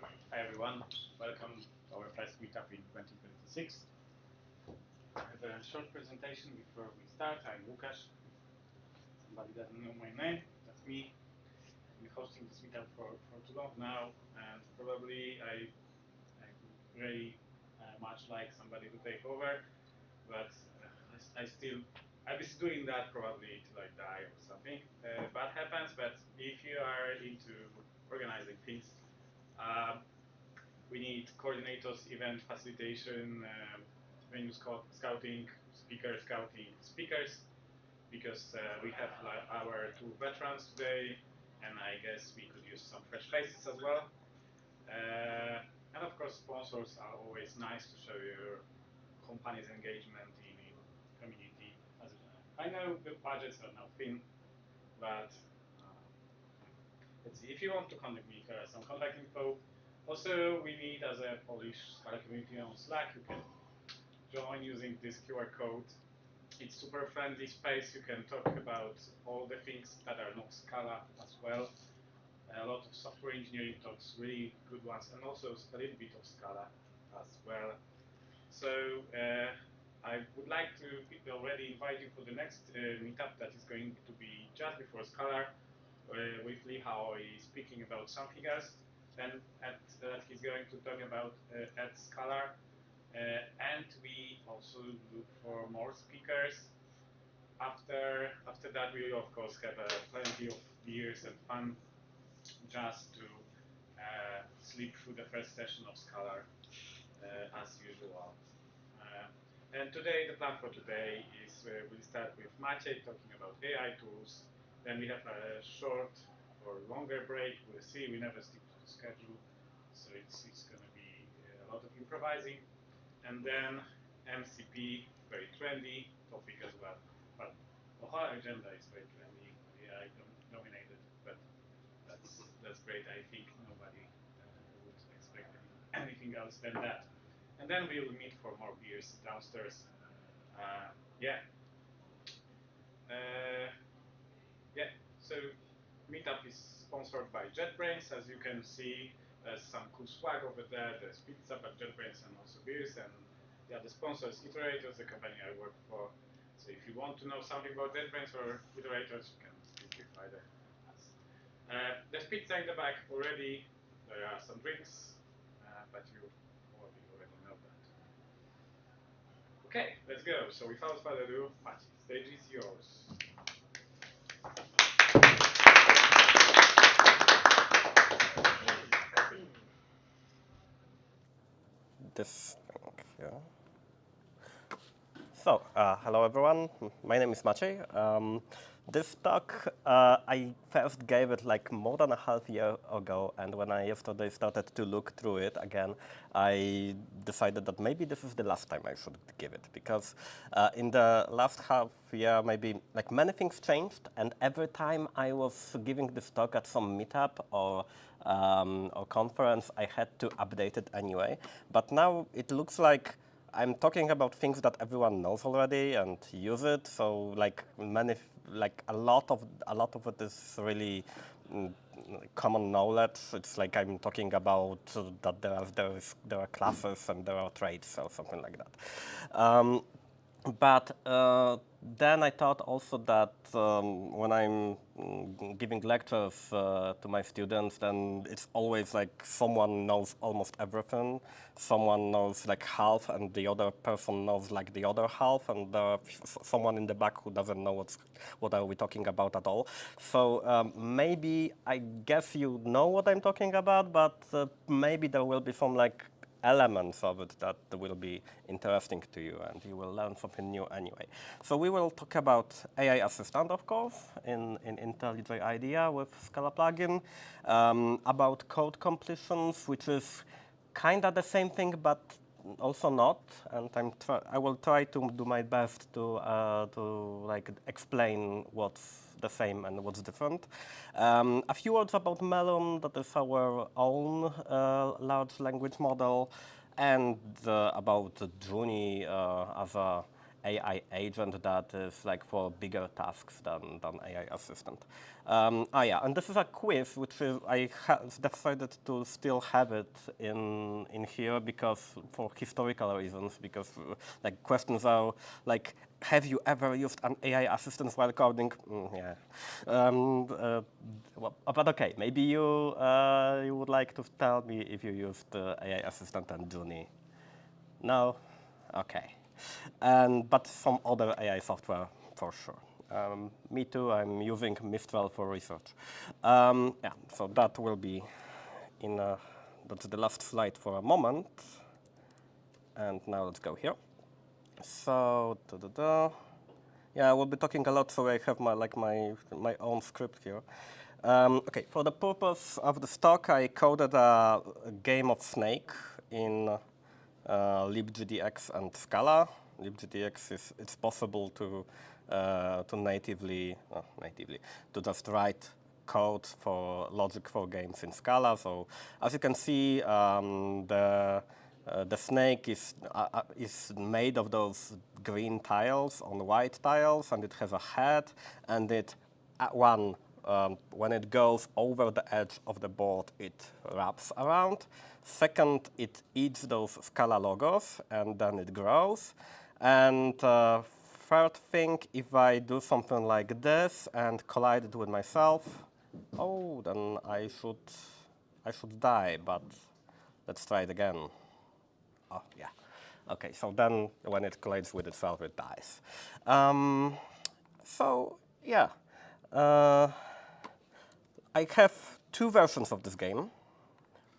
Hi everyone, welcome to our first meetup in 2026. I have a short presentation before we start. I'm Łukasz. Somebody doesn't know my name, that's me. I've been hosting this meetup for too long now, and probably I very much like somebody to take over, but I'll be doing that probably till I die or something. Bad happens, but if you are into organizing things, we need coordinators, event facilitation, venue scouting, speakers, because we have our two veterans today, and I guess we could use some fresh faces as well. And of course, sponsors are always nice to show your company's engagement in community. I know the budgets are now thin, but let's see. If you want to contact me, here are some contact info. Also, we meet as a Polish Scala community on Slack. You can join using this QR code. It's super friendly space. You can talk about all the things that are not Scala as well. A lot of software engineering talks, really good ones, and also a little bit of Scala as well. So I would like to already invite you for the next meetup that is going to be just before Scala, with Lihao is speaking about something else. Then he's going to talk about at Scala, and we also look for more speakers. After that, we will of course have plenty of beers and fun, just to sleep through the first session of Scala as usual. And today, the plan for today is we'll start with Maciej talking about AI tools. Then we have a short or longer break. We'll see. We never stick to the schedule, so it's going to be a lot of improvising. And then MCP, very trendy topic as well. But the whole agenda is very trendy. AI dominated, but that's great. I think nobody would expect anything else than that. And then we'll meet for more beers downstairs. Yeah. Yeah. So meetup is sponsored by JetBrains. As you can see, there's some cool swag over there. There's pizza by JetBrains and also beers. And yeah, the sponsors, Iterators, the company I work for. So if you want to know something about JetBrains or Iterators, you can speak with either us. There's pizza in the back already. There are some drinks, but you probably already know that. Okay, let's go. So without further ado, Maciej, stage is yours. This thing here. So, hello everyone. My name is Maciej. This talk, I first gave it like more than a half year ago, and when I yesterday started to look through it again, I decided that maybe this is the last time I should give it, because in the last half year, maybe like many things changed, and every time I was giving this talk at some meetup or conference, I had to update it anyway. But now it looks like I'm talking about things that everyone knows already and use it. So like a lot of it is really common knowledge. It's like I'm talking about that there are classes and there are traits or something like that. But then I thought also that when I'm giving lectures to my students, then it's always like someone knows almost everything. Someone knows like half, and the other person knows like the other half, and someone in the back who doesn't know what are we talking about at all. So maybe I guess you know what I'm talking about, but maybe there will be some like elements of it that will be interesting to you, and you will learn something new anyway. So we will talk about AI Assistant, of course, in IntelliJ Idea with Scala Plugin, about code completions, which is kind of the same thing, but also not. And I will try to do my best to like explain what's the same and what's different. A few words about Melon, that is our own large language model, and about Junie as a AI agent that is like for bigger tasks than AI assistant. Yeah, and this is a quiz which is, I decided to still have it in here because for historical reasons, because like questions are like, have you ever used an AI assistant while coding? Yeah. Well, but okay, maybe you you would like to tell me if you used AI assistant and Junie. No? Okay. But some other AI software for sure. Me too, I'm using Mistral for research. Yeah, so that will be in, that's the last slide for a moment. And now let's go here. So, yeah, we'll be talking a lot, so I have my own script here. Okay, for the purpose of the talk, I coded a game of Snake in libgdx and Scala. libgdx is it's possible to natively to just write code for logic for games in Scala. So as you can see, the snake is made of those green tiles on white tiles, and it has a head, and it when it goes over the edge of the board, it wraps around. Second, it eats those Scala logos, and then it grows. And third thing, if I do something like this and collide it with myself, oh, then I should die, but let's try it again. Oh, yeah. Okay, so then when it collides with itself, it dies. So, yeah. I have two versions of this game.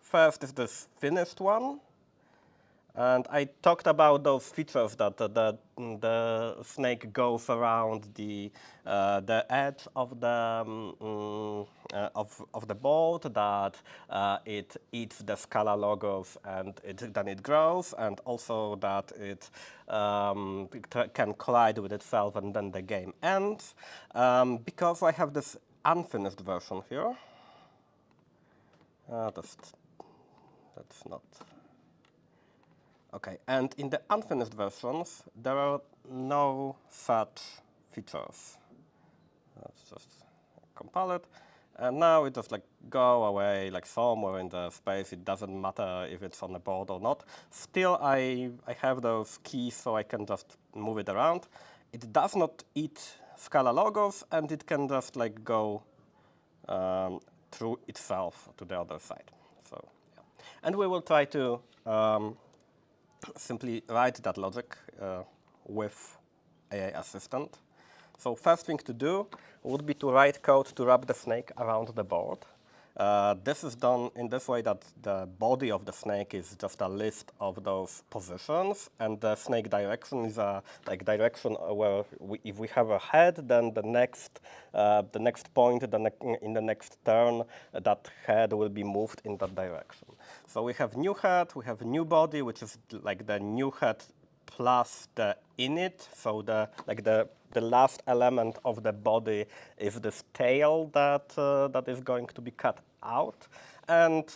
First is this finished one. And I talked about those features that the snake goes around the edge of the board, that it eats the Scala logos and then it grows, and also that it can collide with itself and then the game ends. Because I have this unfinished version here. That's not. Okay, and in the unfinished versions, there are no such features. Let's just compile it. And now it just like go away like somewhere in the space. It doesn't matter if it's on the board or not. Still, I have those keys so I can just move it around. It does not eat Scala logos, and it can just like go through itself to the other side. So, yeah. And we will try to simply write that logic with AI assistant. So first thing to do would be to write code to wrap the snake around the board. This is done in this way that the body of the snake is just a list of those positions, and the snake direction is a direction where if we have a head, then the next point in the next turn, that head will be moved in that direction. So we have new head, we have new body, which is like the new head plus the init. So the last element of the body is this tail that is going to be cut out. And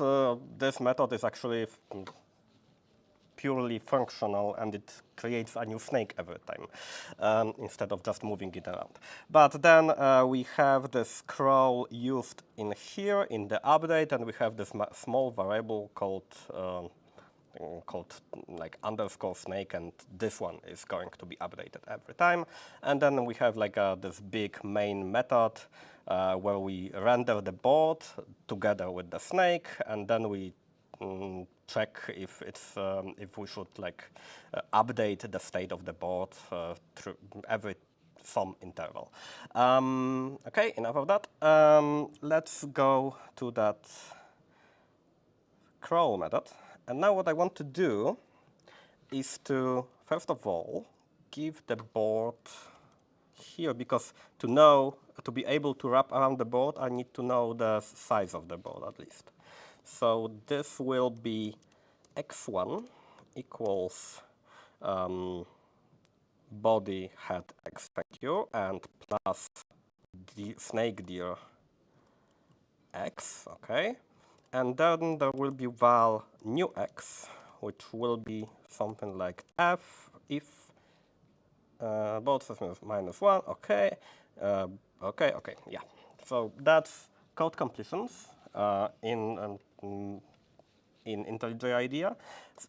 this method is actually purely functional, and it creates a new snake every time instead of just moving it around. But then we have this scroll used in here in the update, and we have this small variable called like underscore snake, and this one is going to be updated every time. And then we have like this big main method where we render the board together with the snake, and then we check if it's if we should like update the state of the board through every some interval. Okay, enough of that. Let's go to that crawl method. And now what I want to do is to, first of all, give the board here, because to be able to wrap around the board, I need to know the size of the board at least. So this will be x1 equals body head x, thank you, and plus the snake deer x, okay. And then there will be val new x, which will be something like if both says -1, okay, okay, yeah. So that's code completions in IntelliJ Idea.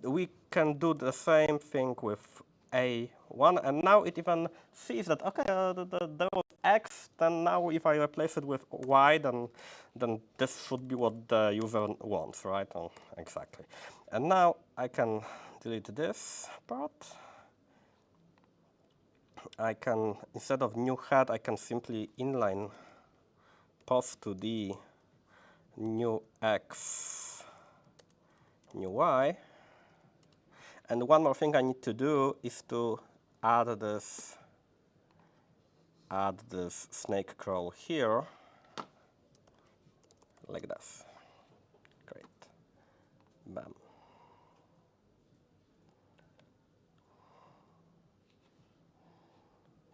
We can do the same thing with A1, and now it even sees that, okay, there was X, then now if I replace it with Y, then this should be what the user wants, right? Exactly. And now I can delete this part. I can, instead of new head, I can simply inline post to the new X, new Y. And one more thing I need to do is to add this snake crawl here, like this. Great. Bam.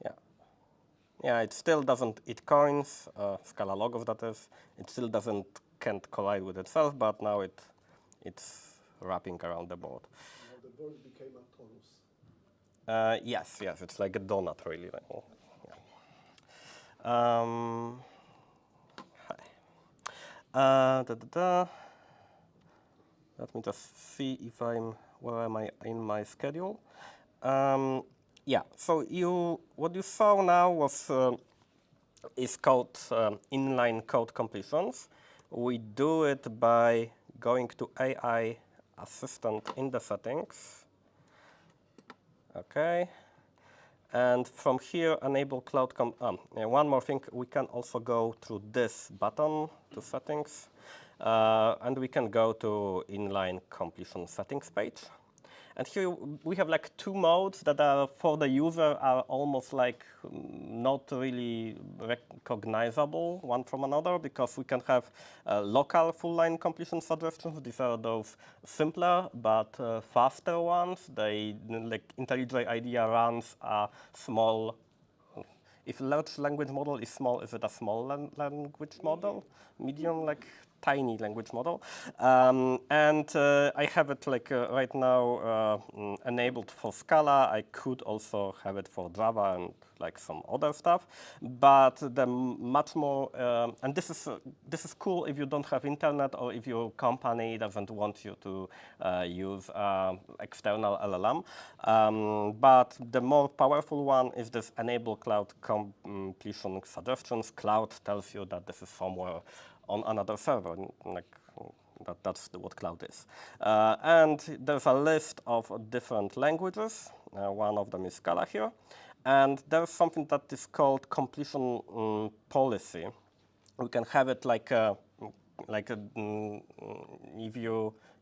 Yeah. Yeah, it still doesn't eat coins, Scala logos that is. It still can't collide with itself, but now it's wrapping around the board. Now the board became a torus. Yes, it's like a donut, really. Yeah. Hi. Let me just see if where am I in my schedule. Yeah, so what you saw now was is called inline code completions. We do it by going to AI Assistant in the settings. Okay. And from here, enable cloud one more thing, we can also go to this button, to settings, and we can go to inline completion settings page. And here we have like two modes that are for the user are almost like not really recognizable one from another, because we can have local full line completion suggestions. These are those simpler but faster ones. They, like IntelliJ Idea runs a small, if large language model is small, is it a small language model? Medium, like tiny language model. And I have it like right now enabled for Scala. I could also have it for Java and like some other stuff. But the much more, and this is cool if you don't have internet or if your company doesn't want you to use external LLM. But the more powerful one is this enable cloud completion suggestions. Cloud tells you that this is somewhere on another server, like that's what cloud is. And there's a list of different languages. One of them is Scala here. And there's something that is called completion policy. We can have it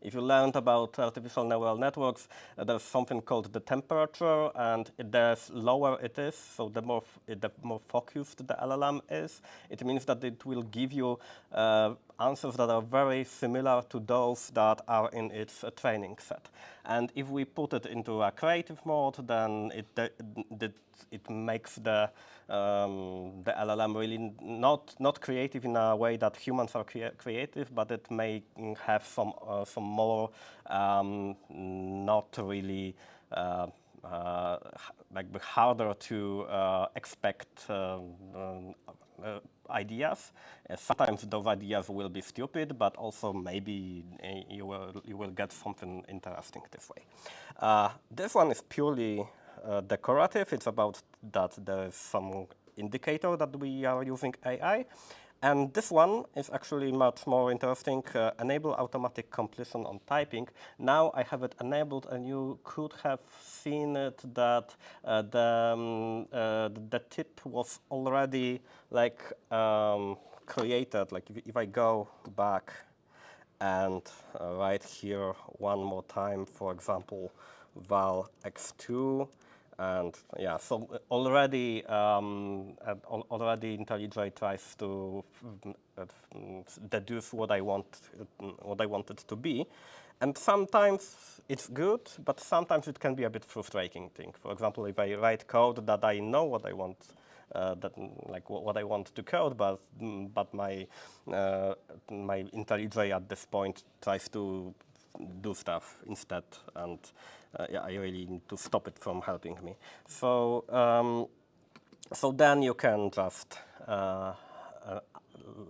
if you learned about artificial neural networks, there's something called the temperature, and the lower it is, so the more focused the LLM is, it means that it will give you answers that are very similar to those that are in its training set. And if we put it into a creative mode, then it makes the LLM really not creative in a way that humans are creative, but it may have some more not really like harder to expect ideas. Sometimes those ideas will be stupid, but also maybe you will get something interesting this way. This one is purely decorative. It's about that there is some indicator that we are using AI. And this one is actually much more interesting, enable automatic completion on typing. Now I have it enabled, and you could have seen it that the tip was already like created. Like if I go back and write here one more time, for example, val x2, and yeah, so already IntelliJ tries to deduce what I want it to be, and sometimes it's good, but sometimes it can be a bit frustrating thing. For example, if I write code that I know what I want, what I want to code, but my IntelliJ at this point tries to do stuff instead, and yeah, I really need to stop it from helping me. So so then you can just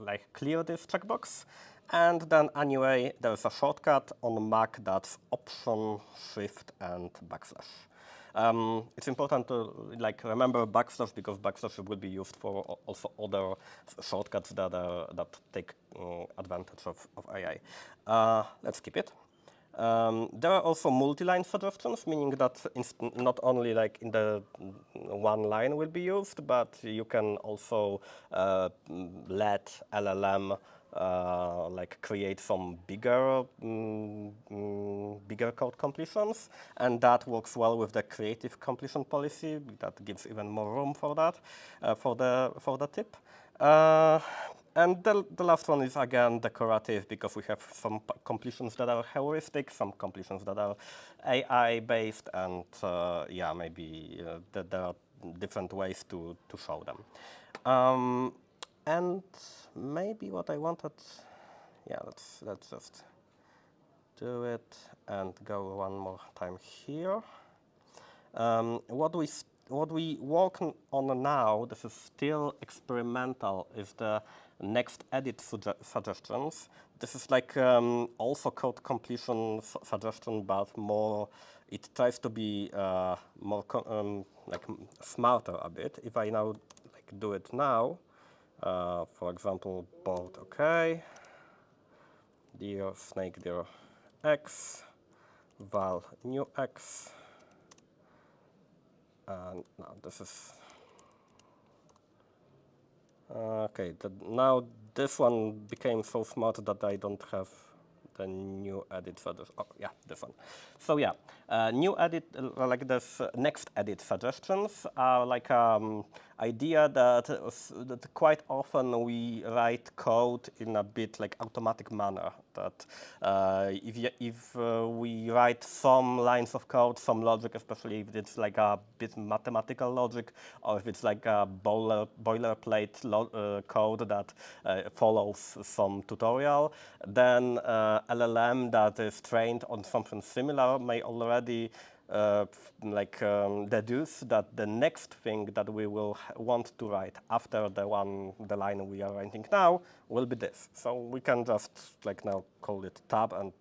like clear this checkbox, and then anyway there's a shortcut on Mac that's Option, Shift, and backslash. It's important to like remember backslash because backslash will be used for also other shortcuts that take advantage of AI. Let's keep it. There are also multi-line suggestions, meaning that not only like in the one line will be used, but you can also let LLM like create some bigger code completions, and that works well with the creative completion policy. That gives even more room for that for the tip. And the last one is again decorative because we have some completions that are heuristic, some completions that are AI based, and yeah, maybe there are different ways to show them. And maybe what I wanted, yeah, let's just do it and go one more time here. What we work on now, this is still experimental, is the next edit suggestions. This is like also code completion suggestion, but more, it tries to be more like smarter a bit. If I now like do it now, for example, board OK, dear snake dear x, val new x. Now this is okay. Now this one became so smart that I don't have the new edit suggestion. Oh yeah, this one. So yeah, new edit like this next edit suggestions are like idea that quite often we write code in a bit like automatic manner. That if we write some lines of code, some logic, especially if it's like a bit mathematical logic, or if it's like a boilerplate code that follows some tutorial, then LLM that is trained on something similar may already deduce that the next thing that we will want to write after the line we are writing now will be this. So we can just like now call it tab and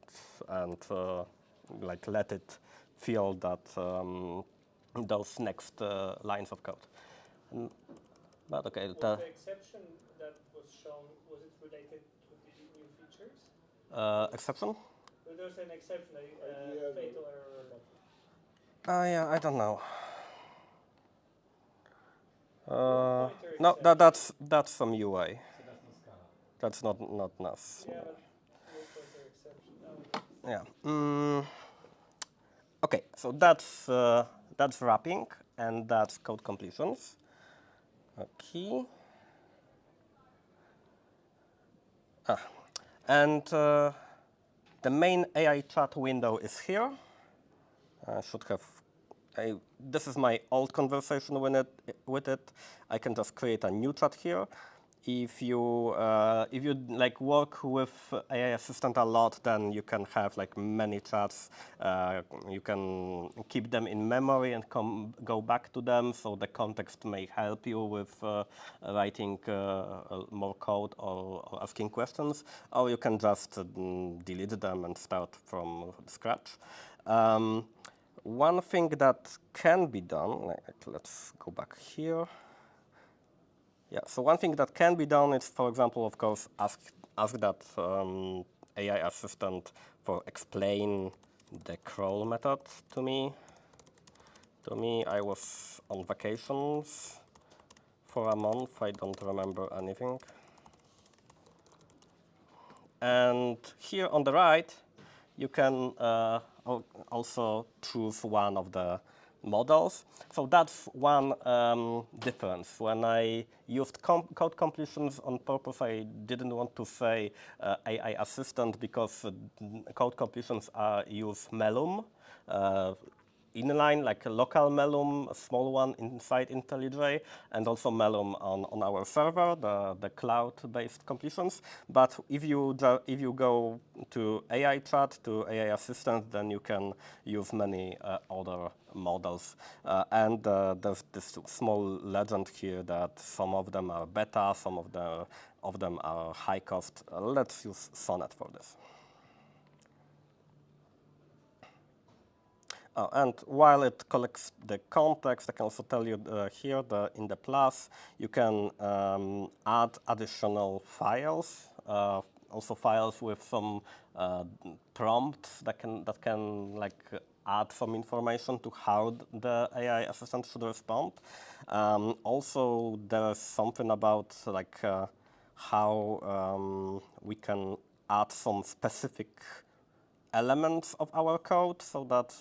like let it feel that those next lines of code. But okay. Was the exception that was shown, was it related to the new features? Exception? There's an exception, fatal error. Yeah, I don't know. No, that's from UI. So that's not Scala. That's not NAS. Yeah, but yeah. Okay, so that's wrapping and that's code completions. Okay. And the main AI chat window is here. I should have. This is my old conversation with it. I can just create a new chat here. If you like work with AI Assistant a lot, then you can have like many chats. You can keep them in memory and go back to them, so the context may help you with writing more code or asking questions, or you can just delete them and start from scratch. One thing that can be done, let's go back here. Yeah, so one thing that can be done is, for example, of course, ask that AI assistant for explain the crawl method to me. I was on vacations for a month. I don't remember anything. And here on the right, you can also choose one of the models. So that's one difference. When I used code completions on purpose, I didn't want to say AI assistant because code completions use Melum. inline, like a local Melum, a small one inside IntelliJ, and also Melum on our server, the cloud-based completions. But if you go to AI chat, to AI assistant, then you can use many other models. And there's this small legend here that some of them are beta, some of them are high cost. Let's use Sonnet for this. And while it collects the context, I can also tell you here in the plus, you can add additional files, also files with some prompts that can like add some information to how the AI assistant should respond. Also, there's something about like how we can add some specific elements of our code so that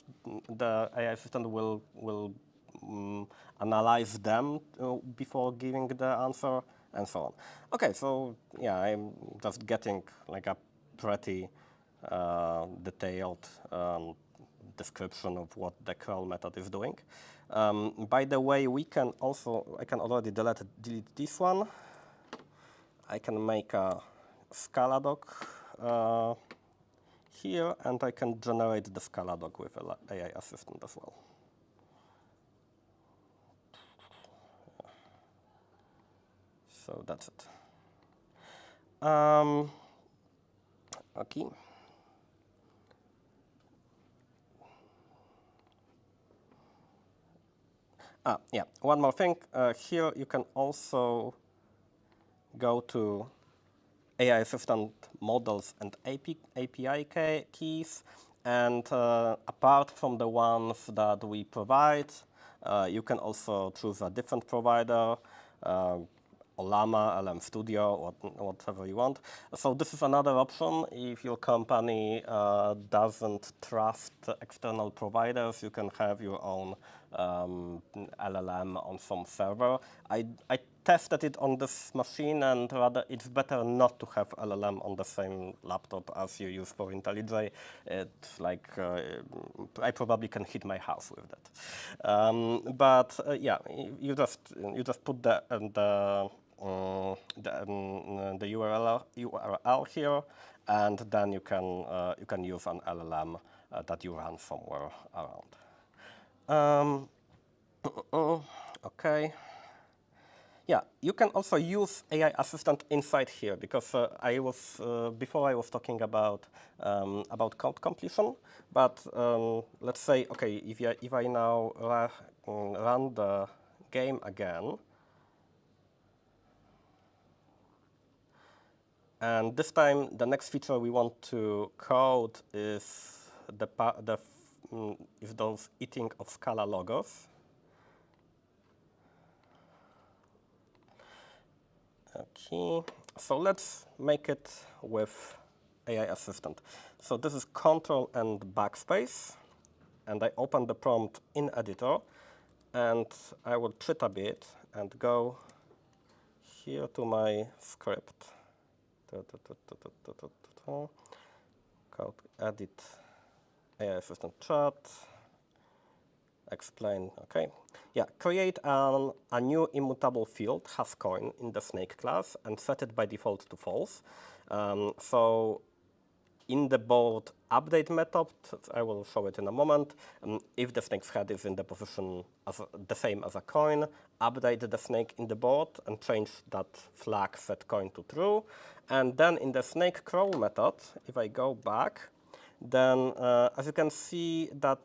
the AI assistant will analyze them before giving the answer and so on. Okay, so yeah, I'm just getting like a pretty detailed description of what the curl method is doing. By the way, I can already delete this one. I can make a Scala doc here, and I can generate the Scala doc with an AI assistant as well. So that's it. Okay. Yeah, one more thing. Here you can also go to AI assistant models and API keys, and apart from the ones that we provide, you can also choose a different provider, Olama, LM Studio, whatever you want. So this is another option. If your company doesn't trust external providers, you can have your own LLM on some server. I tested it on this machine, and rather it's better not to have LLM on the same laptop as you use for IntelliJ. It's like I probably can hit my house with that. But yeah, you just put the URL here, and then you can use an LLM that you run somewhere around. Okay. Yeah, you can also use AI assistant inside here, because before I was talking about code completion. But let's say, okay, if I now run the game again, and this time the next feature we want to code is those eating of Scala logos. Okay, so let's make it with AI assistant. So this is Control and backspace, and I open the prompt in editor, and I will cheat a bit and go here to my script. Code edit AI assistant chat. Explain, okay. Yeah, create a new immutable field, hasCoin, in the snake class and set it by default to false. So in the board update method, I will show it in a moment, if the snake's head is in the position the same as a coin, update the snake in the board and change that flag set coin to true. And then in the snake crawl method, if I go back, then as you can see that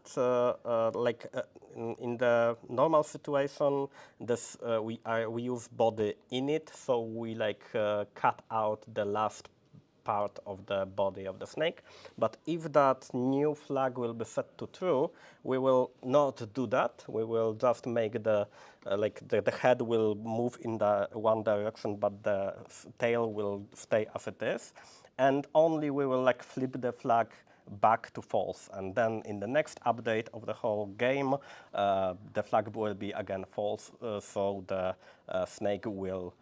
in the normal situation, this we use body init, so we cut out the last part of the body of the snake. But if that new flag will be set to true, we will not do that. We will just make the head will move in the one direction, but the tail will stay as it is, and only we will flip the flag back to false, and then in the next update of the whole game, the flag will be again false, so the snake will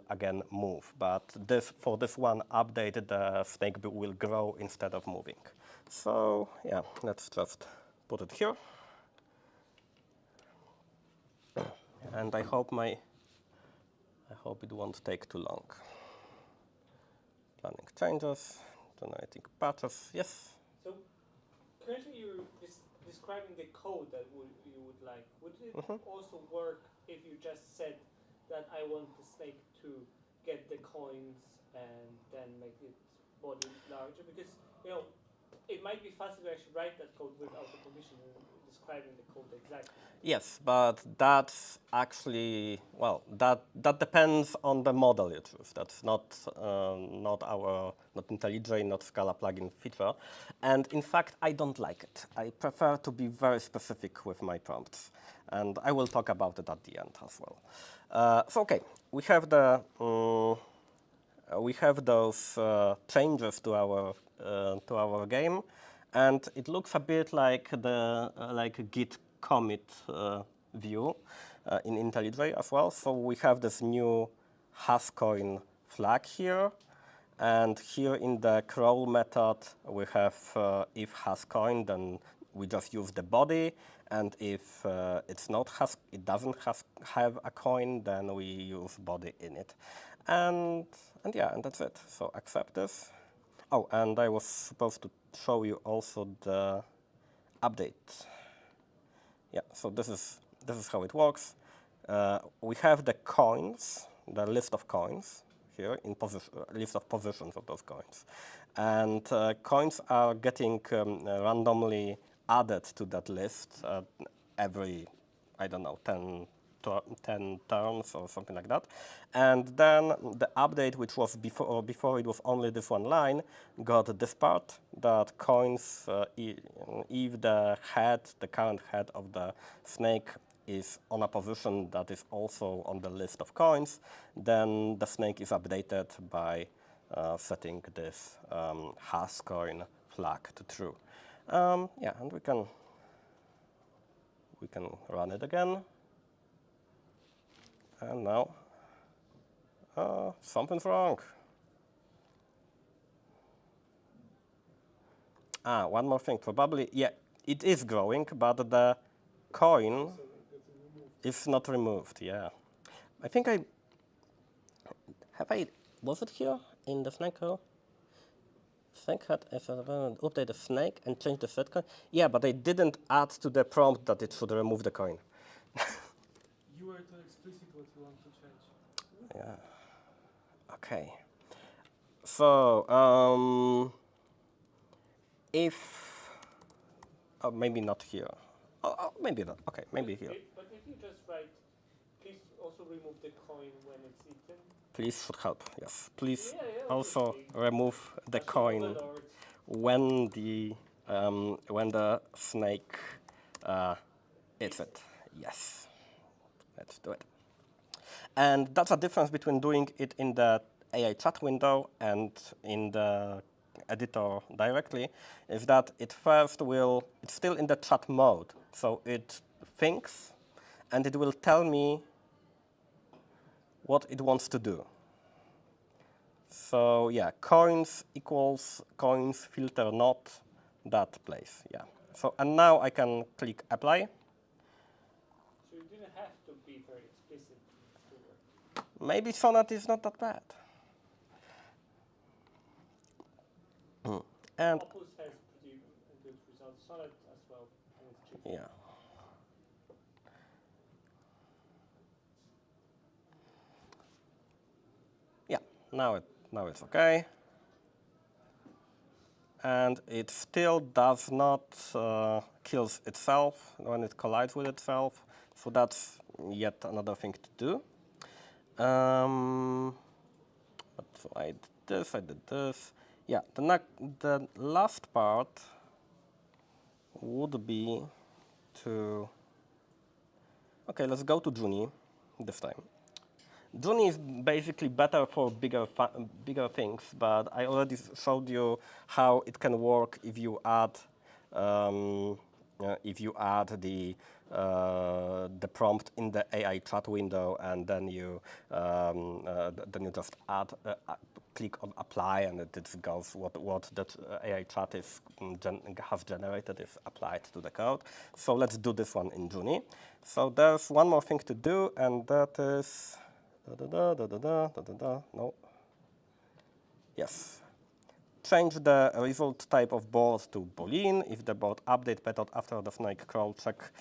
again move. But for this one update, the snake will grow instead of moving. So yeah, let's just put it here. And I hope it won't take too long. Planning changes, generating patches, yes? So currently you're describing the code that you would like. Would it also work if you just said that I want the snake to get the coins and then make its body larger? Because, you know, it might be faster to actually write that code without the condition and describing the code exactly. Yes, but that's actually, well, that depends on the model you choose. That's not IntelliJ, not Scala Plugin feature. And in fact, I don't like it. I prefer to be very specific with my prompts. And I will talk about it at the end as well. So okay, we have those changes to our game, and it looks a bit like a Git commit view in IntelliJ as well. So we have this new hasCoin flag here, and here in the crawl method we have if hasCoin, then we just use the body, and if it doesn't have a coin, then we use body in it, and yeah, and that's it. So accept this. Oh, and I was supposed to show you also the update. Yeah, so this is how it works. We have the coins, the list of coins here in list of positions of those coins, and coins are getting randomly added to that list every, I don't know, 10 turns or something like that. And then the update, which was before it was only this one line, got this part that coins, if the current head of the snake is on a position that is also on the list of coins, then the snake is updated by setting this hasCoin flag to true. Yeah, and we can run it again. And now, something's wrong. One more thing, probably, yeah, it is growing, but the coin is not removed, yeah. I think was it here in the snake row? Snake had update the snake and change the set coin. Yeah, but I didn't add to the prompt that it should remove the coin. You were too explicit what you want to change. Yeah. Okay. So if maybe not here. Maybe not. Okay, maybe here. But if you just write, please also remove the coin when it's eaten. Please should help. Yes. Please also obviously. remove the coin when the snake eats it. Yes. Let's do it. And that's a difference between doing it in the AI chat window and in the editor directly, is that it's still in the chat mode. So it thinks, and it will tell me what it wants to do. So yeah, coins equals coins filter not that place. Yeah. So, and now I can click apply. So you didn't have to be very explicit to work. Maybe Sonnet is not that bad. And Opus has pretty good results. Sonnet as well, and it's cheap. yeah. Yeah, now it's okay. And it still does not kills itself when it collides with itself. So that's yet another thing to do. So I did this. Yeah, the last part would be to, okay, let's go to Junie this time. Junie is basically better for bigger things, but I already showed you how it can work if you add the prompt in the AI chat window, and then you just click on apply, and it goes what that AI chat is has generated is applied to the code. So let's do this one in Junie. So there's one more thing to do, and that is no. Yes. Change the result type of board to Boolean if the board update method after the snake crawl check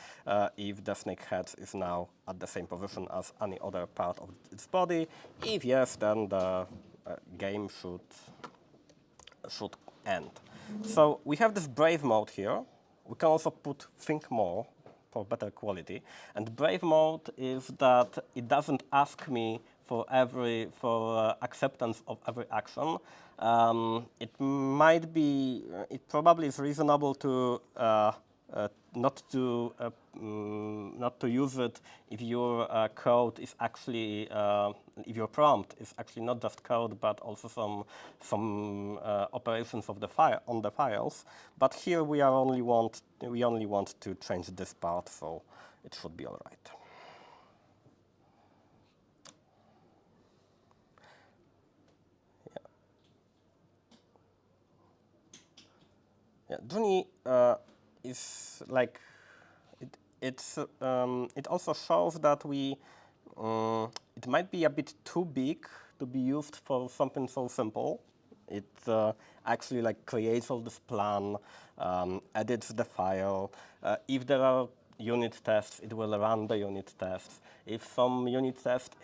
if the snake head is now at the same position as any other part of its body. If yes, then the game should end. So we have this brave mode here. We can also put think more for better quality. And brave mode is that it doesn't ask me for acceptance of every action. It probably is reasonable to not to use it if your code is actually if your prompt is actually not just code but also some operations of the on the files. But here we only want to change this part, so it should be all right. Yeah, Junie is like it also shows that it might be a bit too big to be used for something so simple. It actually like creates all this plan, edits the file. If there are unit tests, it will run the unit tests. If some unit test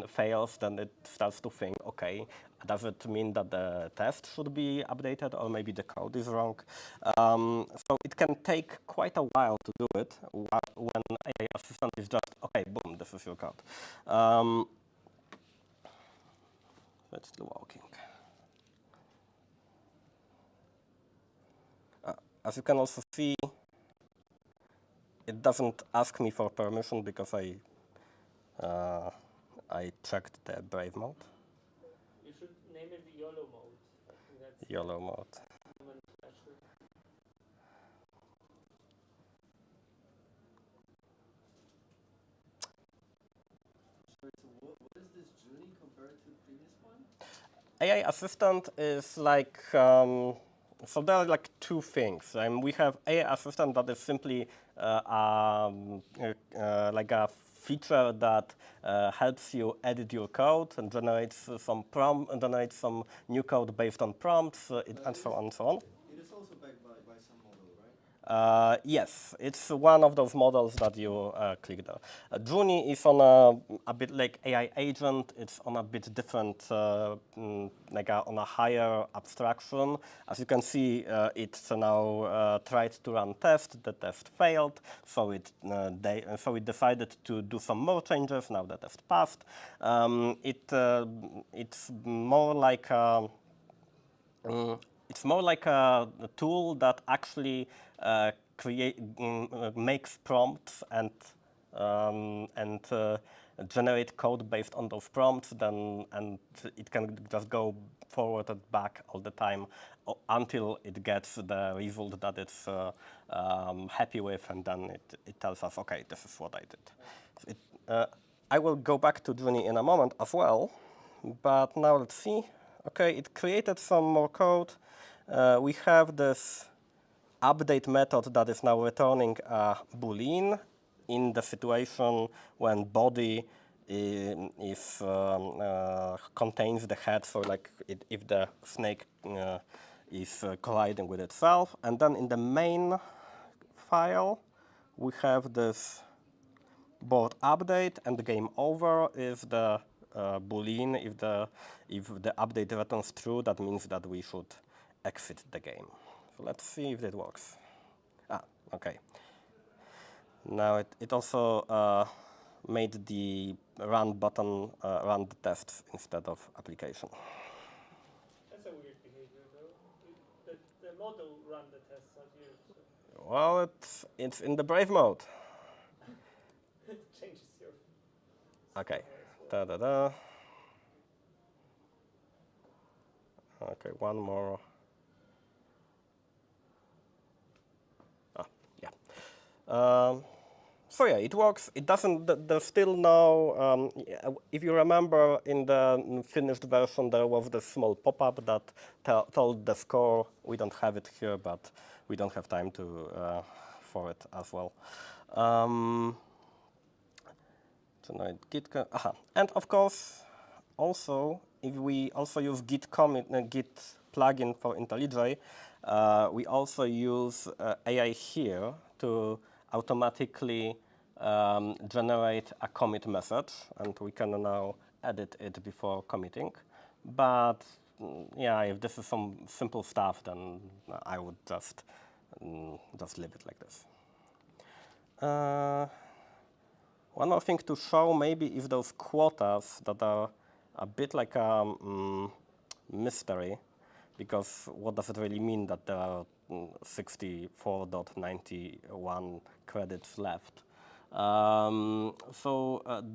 fails, then it starts to think, okay, does it mean that the test should be updated or maybe the code is wrong? So it can take quite a while to do it when AI assistant is just, okay, boom, this is your code. Let's do walking. As you can also see, it doesn't ask me for permission because I checked the brave mode. You should name it the YOLO mode. I think that's YOLO mode. So what is this Junie compared to the previous one? AI assistant is like so there are like two things. We have AI assistant that is simply like a feature that helps you edit your code and generates some new code based on prompts and so on and so on. It is also backed by some model, right? Yes, it's one of those models that you click there. Junie is on a bit like AI agent. It's on a bit different, like on a higher abstraction. As you can see, it's now tried to run test. The test failed, so it decided to do some more changes. Now the test passed. It's more like a tool that actually makes prompts and generate code based on those prompts. And it can just go forward and back all the time until it gets the result that it's happy with, and then it tells us, okay, this is what I did. I will go back to Junie in a moment as well, but now let's see. Okay, it created some more code. We have this update method that is now returning a Boolean in the situation when body contains the head, so like if the snake is colliding with itself. And then in the main file, we have this board update, and the game over is the Boolean. If the update returns true, that means that we should exit the game. So let's see if that works. Okay. Now it also made the run button run the tests instead of application. That's a weird behavior, though. The model run the tests, not you. So. Well, it's in the brave mode. It changes your. Okay. Da-da-da. Okay, one more. Yeah. So yeah, it works. It doesn't. There's still no. If you remember, in the finished version, there was this small pop-up that told the score. We don't have it here, but we don't have time to for it as well. So now Git. And of course, also if we also use Git commit, Git plugin for IntelliJ, we also use AI here to automatically generate a commit message, and we can now edit it before committing. But yeah, if this is some simple stuff, then I would just leave it like this. One more thing to show maybe is those quotas that are a bit like a mystery, because what does it really mean that there are 64.91 credits left?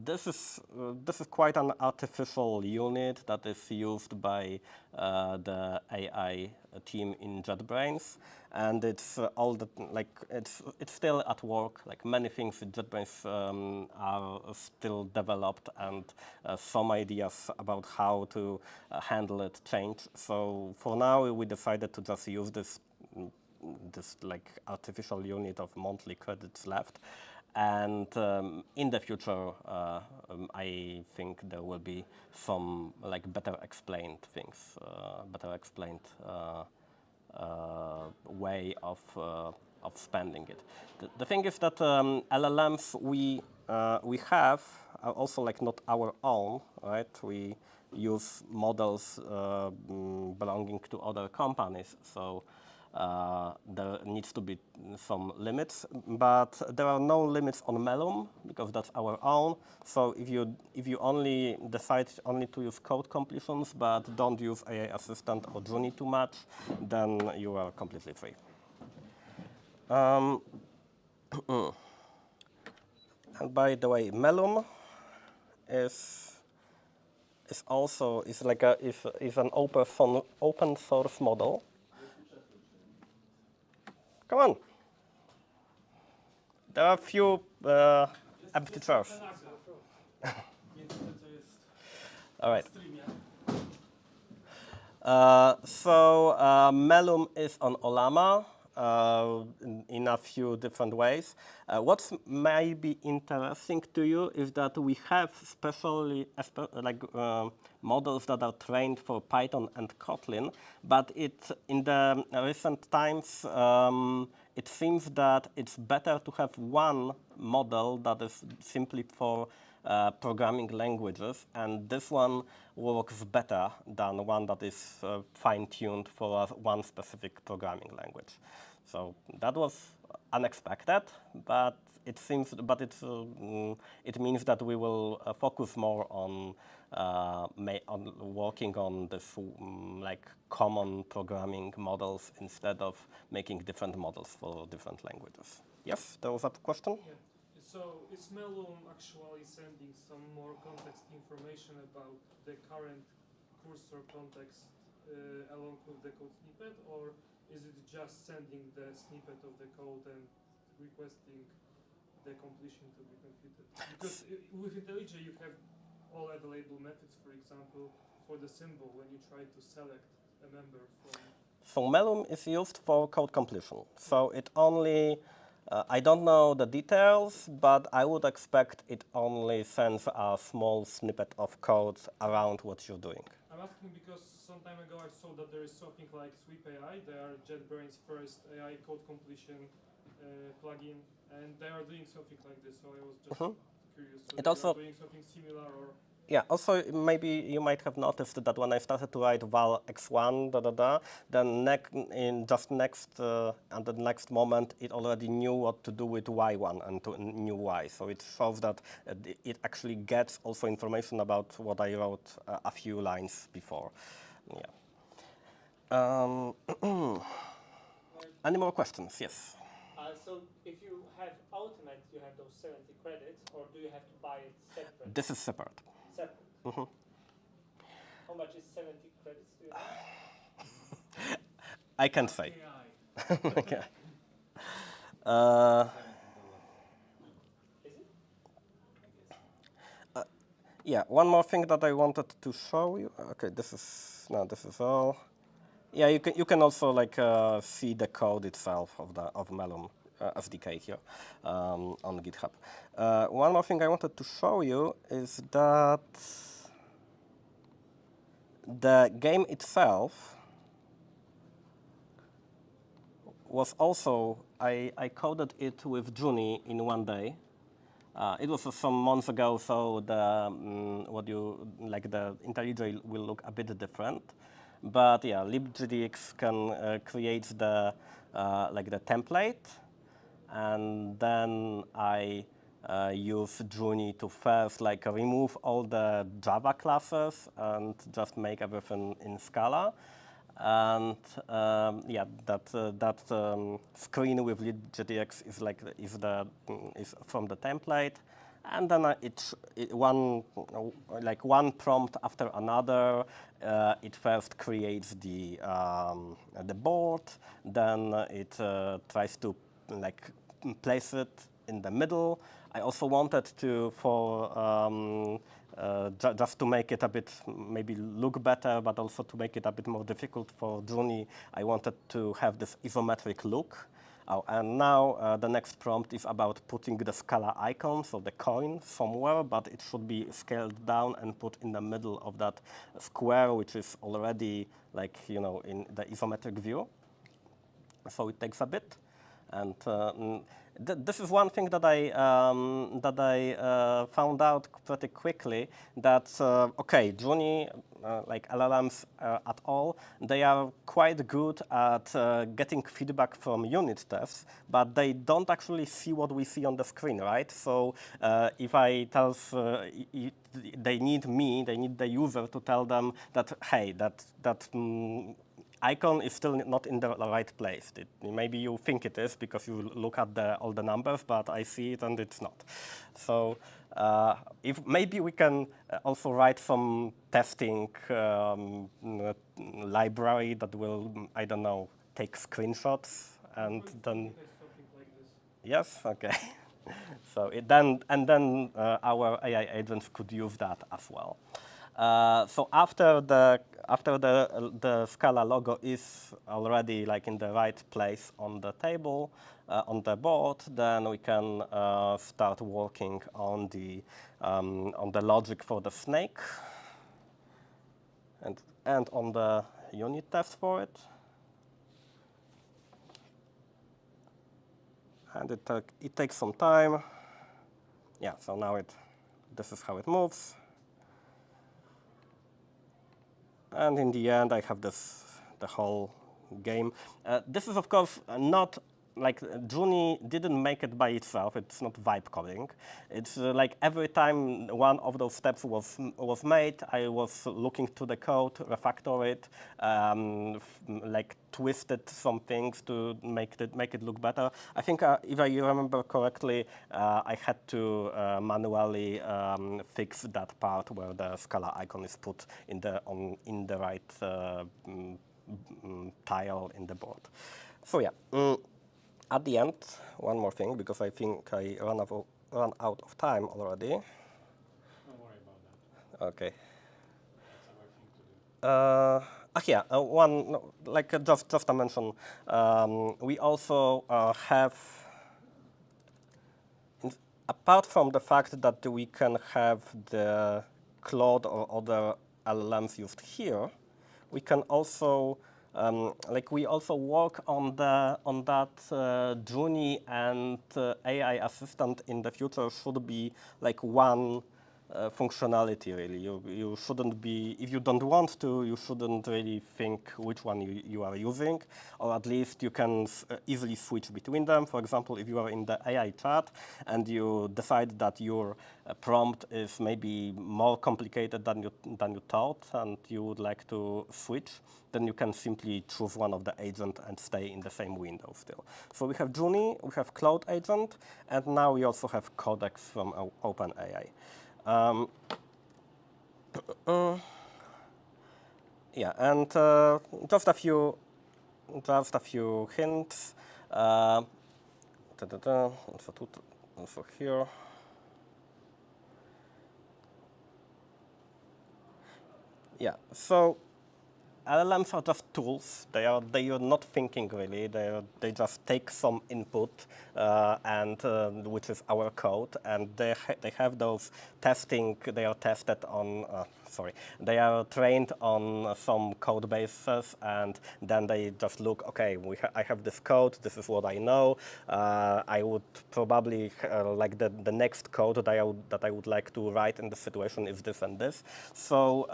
This is quite an artificial unit that is used by the AI team in JetBrains, and it's all the it's still at work. Like many things in JetBrains are still developed, and some ideas about how to handle it change. So for now, we decided to just use this like artificial unit of monthly credits left. And in the future, I think there will be some like better explained things, better explained way of spending it. The thing is that LLMs we have are also like not our own, right? We use models belonging to other companies, so. There needs to be some limits, but there are no limits on Melum because that's our own. So if you only decide only to use code completions but don't use AI Assistant or Junie too much, then you are completely free. And by the way, Melum is an open source model. Come on. There are a few empty chairs. All right. Melum is on Olama in a few different ways. What may be interesting to you is that we have models that are trained for Python and Kotlin, but in the recent times it seems that it's better to have one model that is simply for programming languages, and this one works better than one that is fine-tuned for one specific programming language. So that was unexpected, but it means that we will focus more on working on this like common programming models instead of making different models for different languages. Yes, there was a question? Yeah. So is Melum actually sending some more context information about the current cursor context along with the code snippet, or is it just sending the snippet of the code and requesting the completion to be computed? Because with IntelliJ you have all available methods, for example, for the symbol when you try to select a member from... So Melum is used for code completion. So it only, I don't know the details, but I would expect it only sends a small snippet of code around what you're doing. I'm asking because some time ago I saw that there is something like Sweep AI. They are JetBrains' first AI code completion plugin, and they are doing something like this. So I was just curious. So It they also are doing something similar, or... Yeah, also maybe you might have noticed that when I started to write val x1, then at the next moment it already knew what to do with y1 and knew y. So it shows that it actually gets also information about what I wrote a few lines before. Yeah. Any more questions? Yes. So if you have Ultimate, you have those 70 credits, or do you have to buy it separate? This is separate. Separate. How much is 70 credits, do you know? I can't say. Okay. Yeah, one more thing that I wanted to show you. Okay, this is all. Yeah, you can also like see the code itself of Melon SDK here on GitHub. One more thing I wanted to show you is that the game itself was also I coded it with Junie in one day. It was some months ago, so the the IntelliJ will look a bit different. But yeah, libgdx can create the the template, and then I use Junie to first remove all the Java classes and just make everything in Scala. And yeah, that screen with libgdx is from the template, and then it's one prompt after another. It first creates the board, then it tries to place it in the middle. I also wanted to just to make it a bit maybe look better, but also to make it a bit more difficult for Junie, I wanted to have this isometric look. Oh, and now the next prompt is about putting the Scala icon, so the coin, somewhere, but it should be scaled down and put in the middle of that square, which is already in the isometric view. So it takes a bit, and this is one thing that I found out pretty quickly, that okay, Junie, like LLMs at all, they are quite good at getting feedback from unit tests, but they don't actually see what we see on the screen, right? So if I tell they need the user to tell them that, hey, that icon is still not in the right place. Maybe you think it is because you look at all the numbers, but I see it and it's not. So if maybe we can also write some testing library that will, I don't know, take screenshots and then. Something like this. Yes. Okay. So our AI agents could use that as well. So after the Scala logo is already in the right place on the table, on the board, then we can start working on the logic for the snake and on the unit test for it. And it takes some time. Yeah. So now this is how it moves. And in the end, I have the whole game. This is, of course, not Junie didn't make it by itself. It's not vibe coding. It's every time one of those steps was made, I was looking to the code, refactor it, twisted some things to make it look better. I think if I remember correctly, I had to manually fix that part where the Scala icon is put in the right tile in the board. So yeah. At the end, one more thing, because I think I run out of time already. Don't worry about that. Okay. That's our thing to do. One just to mention, we also have, apart from the fact that we can have the Claude or other LLMs used here, we can also we also work on that Junie and AI assistant in the future should be one functionality, really. You shouldn't be, if you don't want to, you shouldn't really think which one you are using, or at least you can easily switch between them. For example, if you are in the AI chat and you decide that your prompt is maybe more complicated than you thought and you would like to switch, then you can simply choose one of the agents and stay in the same window still. So we have Junie, we have Cloud Agent, and now we also have Codex from OpenAI. Yeah, and just a few hints. Also here. Yeah. So LLMs are just tools. They are not thinking really. They just take some input and which is our code, and they have those testing. They are tested on. Sorry, they are trained on some code bases, and then they just look. Okay, I have this code. This is what I know. I would probably like the next code that I would like to write in this situation is this and this. So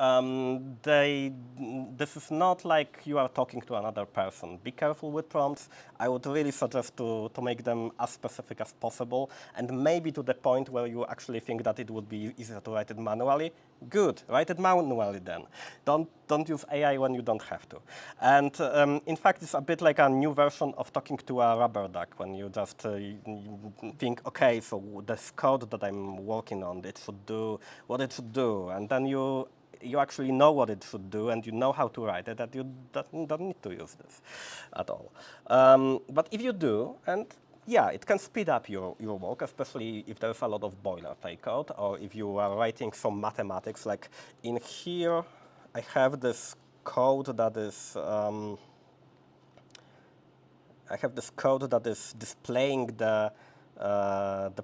this is not like you are talking to another person. Be careful with prompts. I would really suggest to make them as specific as possible, and maybe to the point where you actually think that it would be easier to write it manually. Good, write it manually then. Don't use AI when you don't have to. And in fact, it's a bit like a new version of talking to a rubber duck when you just think, okay, so this code that I'm working on, it should do what it should do, and then you actually know what it should do and you know how to write it, that you don't need to use this at all. But if you do, and yeah, it can speed up your work, especially if there's a lot of boilerplate code, or if you are writing some mathematics. Like in here, I have this code that is displaying the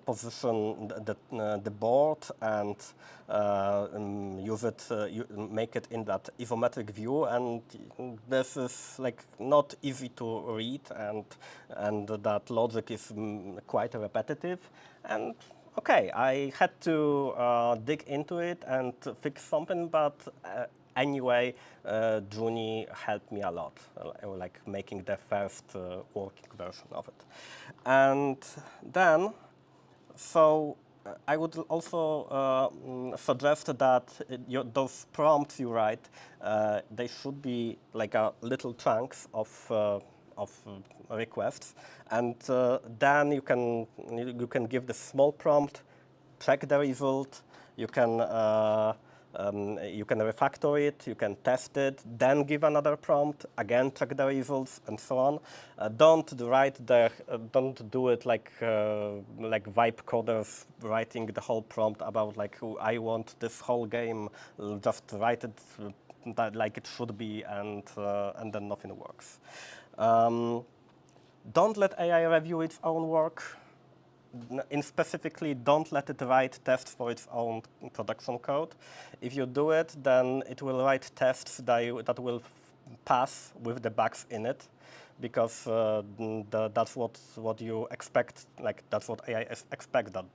position, the board, and make it in that isometric view. And this is like not easy to read, and that logic is quite repetitive. And okay, I had to dig into it and fix something, but anyway, Junie helped me a lot, like making the first working version of it. And then, so I would also suggest that those prompts you write, they should be like little chunks of requests, and then you can give the small prompt, check the result, you can refactor it, you can test it, then give another prompt, again check the results, and so on. Don't do it like vibe coders writing the whole prompt about like I want this whole game. Just write it like it should be, and then nothing works. Don't let AI review its own work. Specifically, don't let it write tests for its own production code. If you do it, then it will write tests that will pass with the bugs in it, because that's what you expect. Like that's what AI expects, that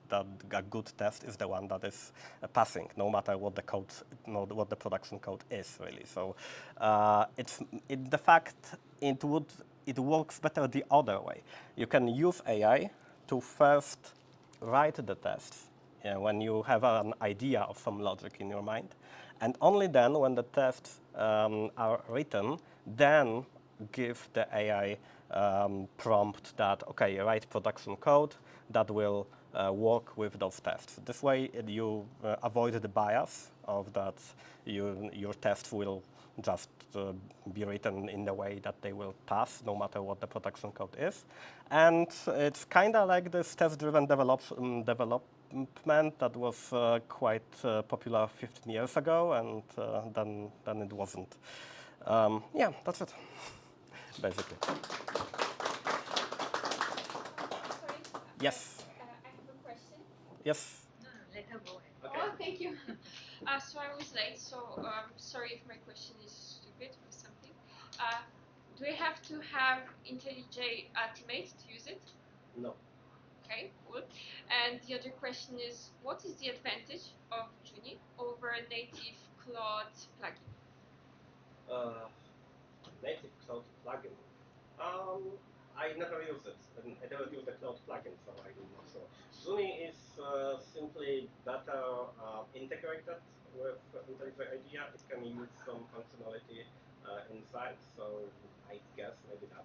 a good test is the one that is passing, no matter what the code, what the production code is really. So the fact it works better the other way. You can use AI to first write the tests when you have an idea of some logic in your mind. And only then, when the tests are written, then give the AI prompt that, okay, write production code that will work with those tests. This way, you avoid the bias of that your tests will just be written in the way that they will pass, no matter what the production code is. And it's kind of like this test-driven development that was quite popular 15 years ago, and then it wasn't. Yeah, that's it, basically. Sorry. Yes. I have a question. Yes. No, let her go ahead. Okay. Oh, thank you. So I was late, so sorry if my question is stupid or something. Do I have to have IntelliJ Ultimate to use it? No. Okay, cool. And the other question is, what is the advantage of Junie over a native Claude plugin? Native Cloud plugin. I never use it. I never use the Cloud plugin, so I'm not sure. Junie is simply better integrated with IntelliJ Idea. It can use some functionality inside, so I guess maybe that.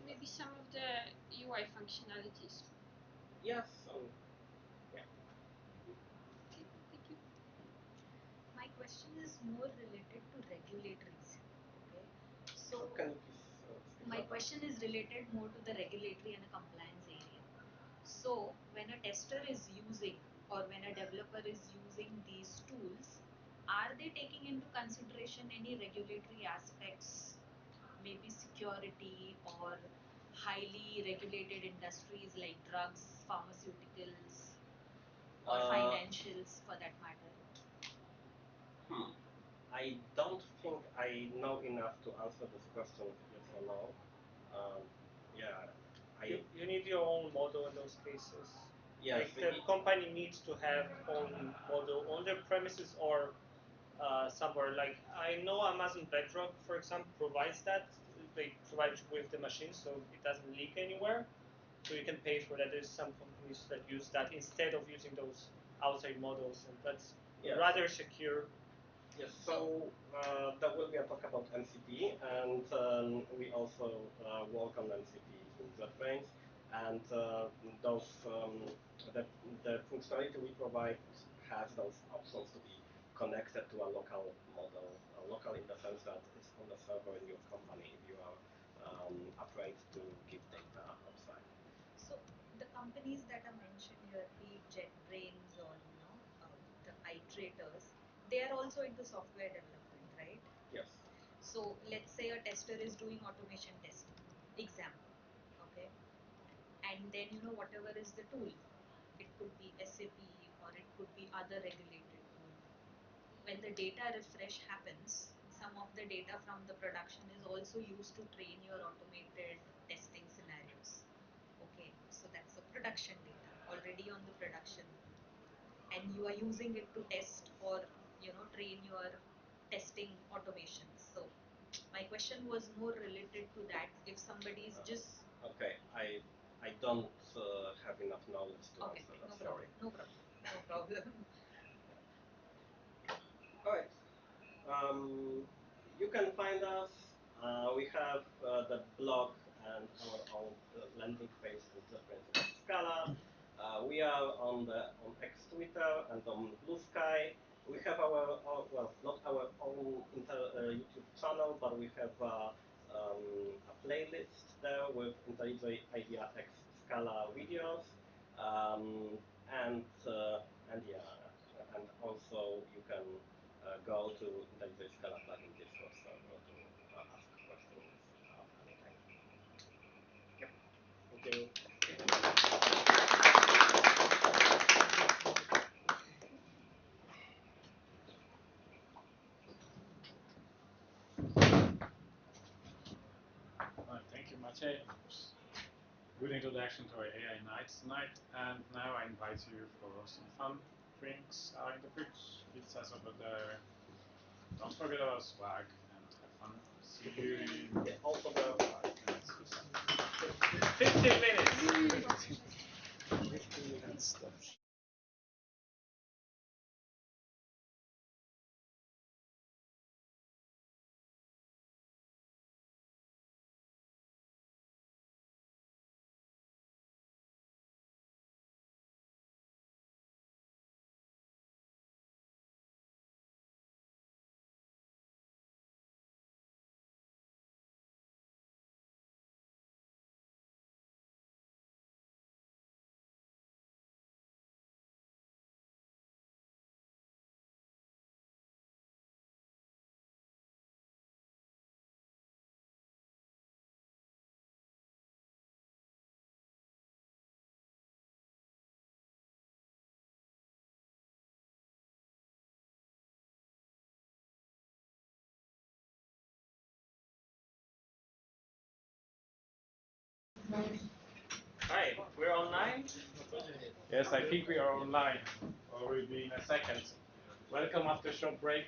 Maybe some of the UI functionalities. Yes. Okay, thank you. My question is more related to regulatories. Okay, so Can you please my question is related more to the regulatory and the compliance area. So when a tester is using, or when a developer is using these tools, are they taking into consideration any regulatory aspects, maybe security or highly regulated industries like drugs, pharmaceuticals, or financials for that matter? I don't think I know enough to answer this question yes or no. Yeah, You need your own model in those cases. yes, Like the company needs to have own model on their premises or somewhere. Like I know Amazon Bedrock, for example, provides that. They provide with the machine, so it doesn't leak anywhere. So you can pay for that. There's some companies that use that instead of using those outside models, and that's rather secure. Yes, so there will be a talk about MCP, and we also work on MCP in JetBrains, and those the functionality we provide has those options to be connected to a local model, local in the sense that it's on the server in your company if you are afraid to give data outside. So the companies that are mentioned here, be it JetBrains or the iterators, they are also into software development, right? Yes. So let's say a tester is doing automation testing, example, okay, and then whatever is the tool, it could be SAP or it could be other regulated tool. When the data refresh happens, some of the data from the production is also used to train your automated testing scenarios. Okay, so that's the production data already on the production, and you are using it to test or train your testing automations. So my question was more related to that. If somebody is just okay, I don't have enough knowledge to answer that. no Sorry. problem, no problem, no problem. All right. You can find us. We have the blog and our own landing page on JetBrains Scala. We are on X Twitter and on Blue Sky. We have our well, not our own YouTube channel, but we have a playlist there with IntelliJ Idea X Scala videos, and yeah, and also you can go to IntelliJ Scala Plugin Discord server to ask questions anytime. Yep. Thank you. Thank you, Maciej. Good introduction to our AI nights tonight, and now I invite you for some fun drinks in the fridge, pizzas over there. Don't forget about swag and have fun. See you in Also the 5 minutes or something. 15 minutes. 15 minutes. Hi, we're online. Yes, I think we are online, or we'll be in a second. Welcome after short break.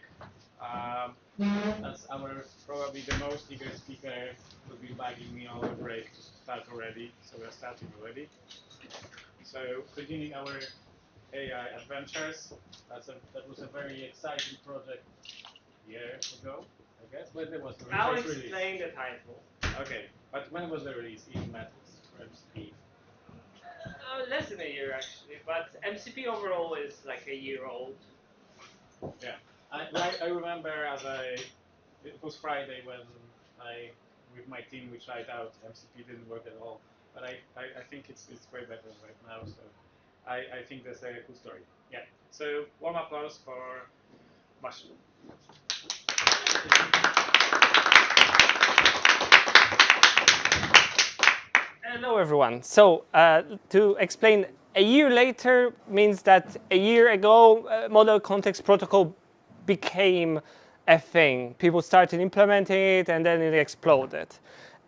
That's our probably the most eager speaker who's been bugging me all the break to start already. So we're starting already. So continuing our AI adventures. That was a very exciting project a year ago, I guess. When there was the I'll first release. explain the title. Okay, but when was the release in methods for MCP? Less than a year actually, but MCP overall is like a year old. Yeah, I remember it was Friday when with my team, we tried out. MCP didn't work at all, but I think it's way better right now. So I think that's a cool story. Yeah. So warm applause for Maciej. Hello, everyone. So to explain, a year later means that a year ago, Model Context Protocol became a thing. People started implementing it, and then it exploded.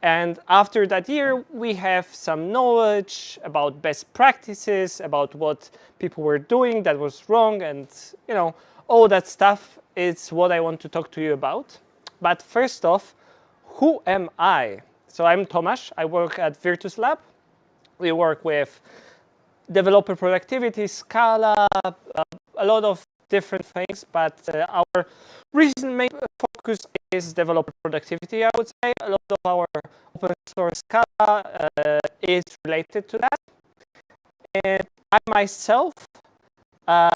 And after that year, we have some knowledge about best practices, about what people were doing that was wrong, and all that stuff is what I want to talk to you about. But first off, who am I? So I'm Tomasz. I work at Virtus Lab. We work with developer productivity, Scala, a lot of different things, but our recent main focus is developer productivity, I would say. A lot of our open source Scala is related to that. And I myself, I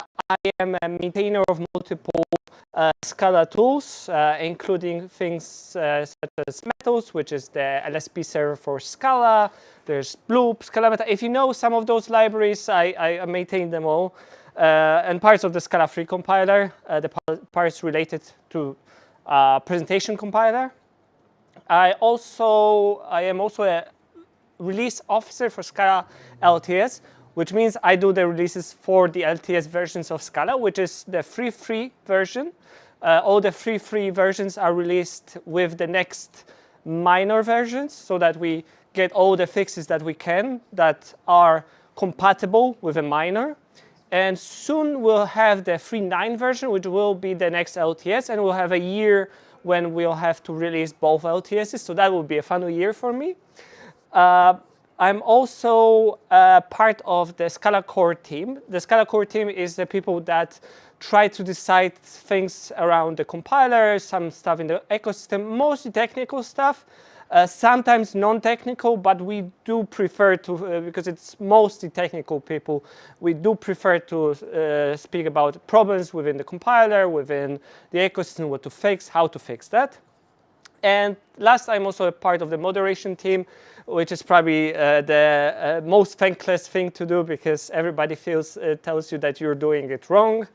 am a maintainer of multiple Scala tools, including things such as Metals, which is the LSP server for Scala. There's Bloop, Scala Meta. If you know some of those libraries, I maintain them all. And parts of the Scala free compiler, the parts related to presentation compiler. I am also a release officer for Scala LTS, which means I do the releases for the LTS versions of Scala, which is the free version. All the free versions are released with the next minor versions so that we get all the fixes that we can that are compatible with a minor. And soon we'll have the 3.9 version, which will be the next LTS, and we'll have a year when we'll have to release both LTSs, so that will be a fun year for me. I'm also part of the Scala core team. The Scala core team is the people that try to decide things around the compiler, some stuff in the ecosystem, mostly technical stuff, sometimes non-technical, but we do prefer to, because it's mostly technical people, we do prefer to speak about problems within the compiler, within the ecosystem, what to fix, how to fix that. And last, I'm also a part of the moderation team, which is probably the most thankless thing to do because everybody tells you that you're doing it wrong.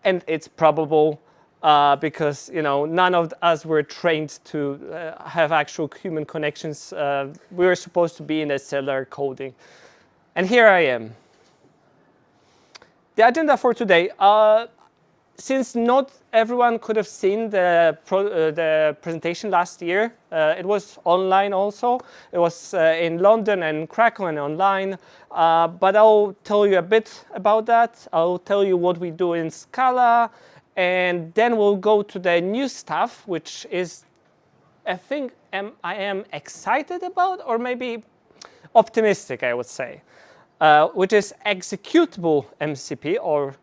And it's probable because none of us were trained to have actual human connections. We were supposed to be in a cellular coding. And here I am. The agenda for today. Since not everyone could have seen the presentation last year, it was online also. It was in London and Krakow and online. But I'll tell you a bit about that. I'll tell you what we do in Scala. And then we'll go to the new stuff, which is a thing I am excited about, or maybe optimistic, I would say, which is executable MCP, or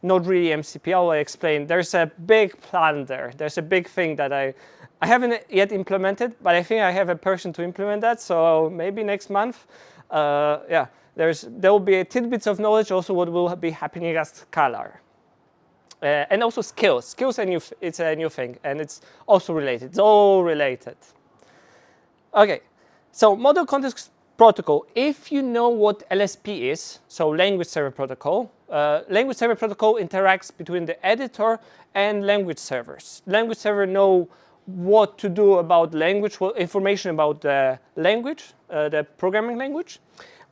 not really MCP. I'll explain. There's a big plan there. There's a big thing that I haven't yet implemented, but I think I have a person to implement that. So maybe next month, yeah, there will be tidbits of knowledge also what will be happening at Scala. And also skills. Skills it's a new thing, and it's also related. It's all related. Okay, so model context protocol. If you know what LSP is, so language server protocol, language server protocol interacts between the editor and language servers. Language server know what to do about language, information about the language, the programming language,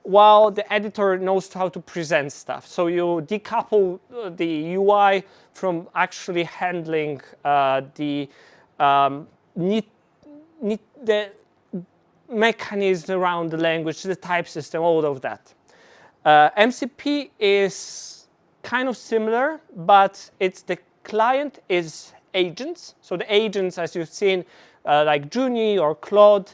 while the editor knows how to present stuff. So you decouple the UI from actually handling the mechanisms around the language, the type system, all of that. MCP is kind of similar, but the client is agents. So the agents, as you've seen, like Junie or Claude,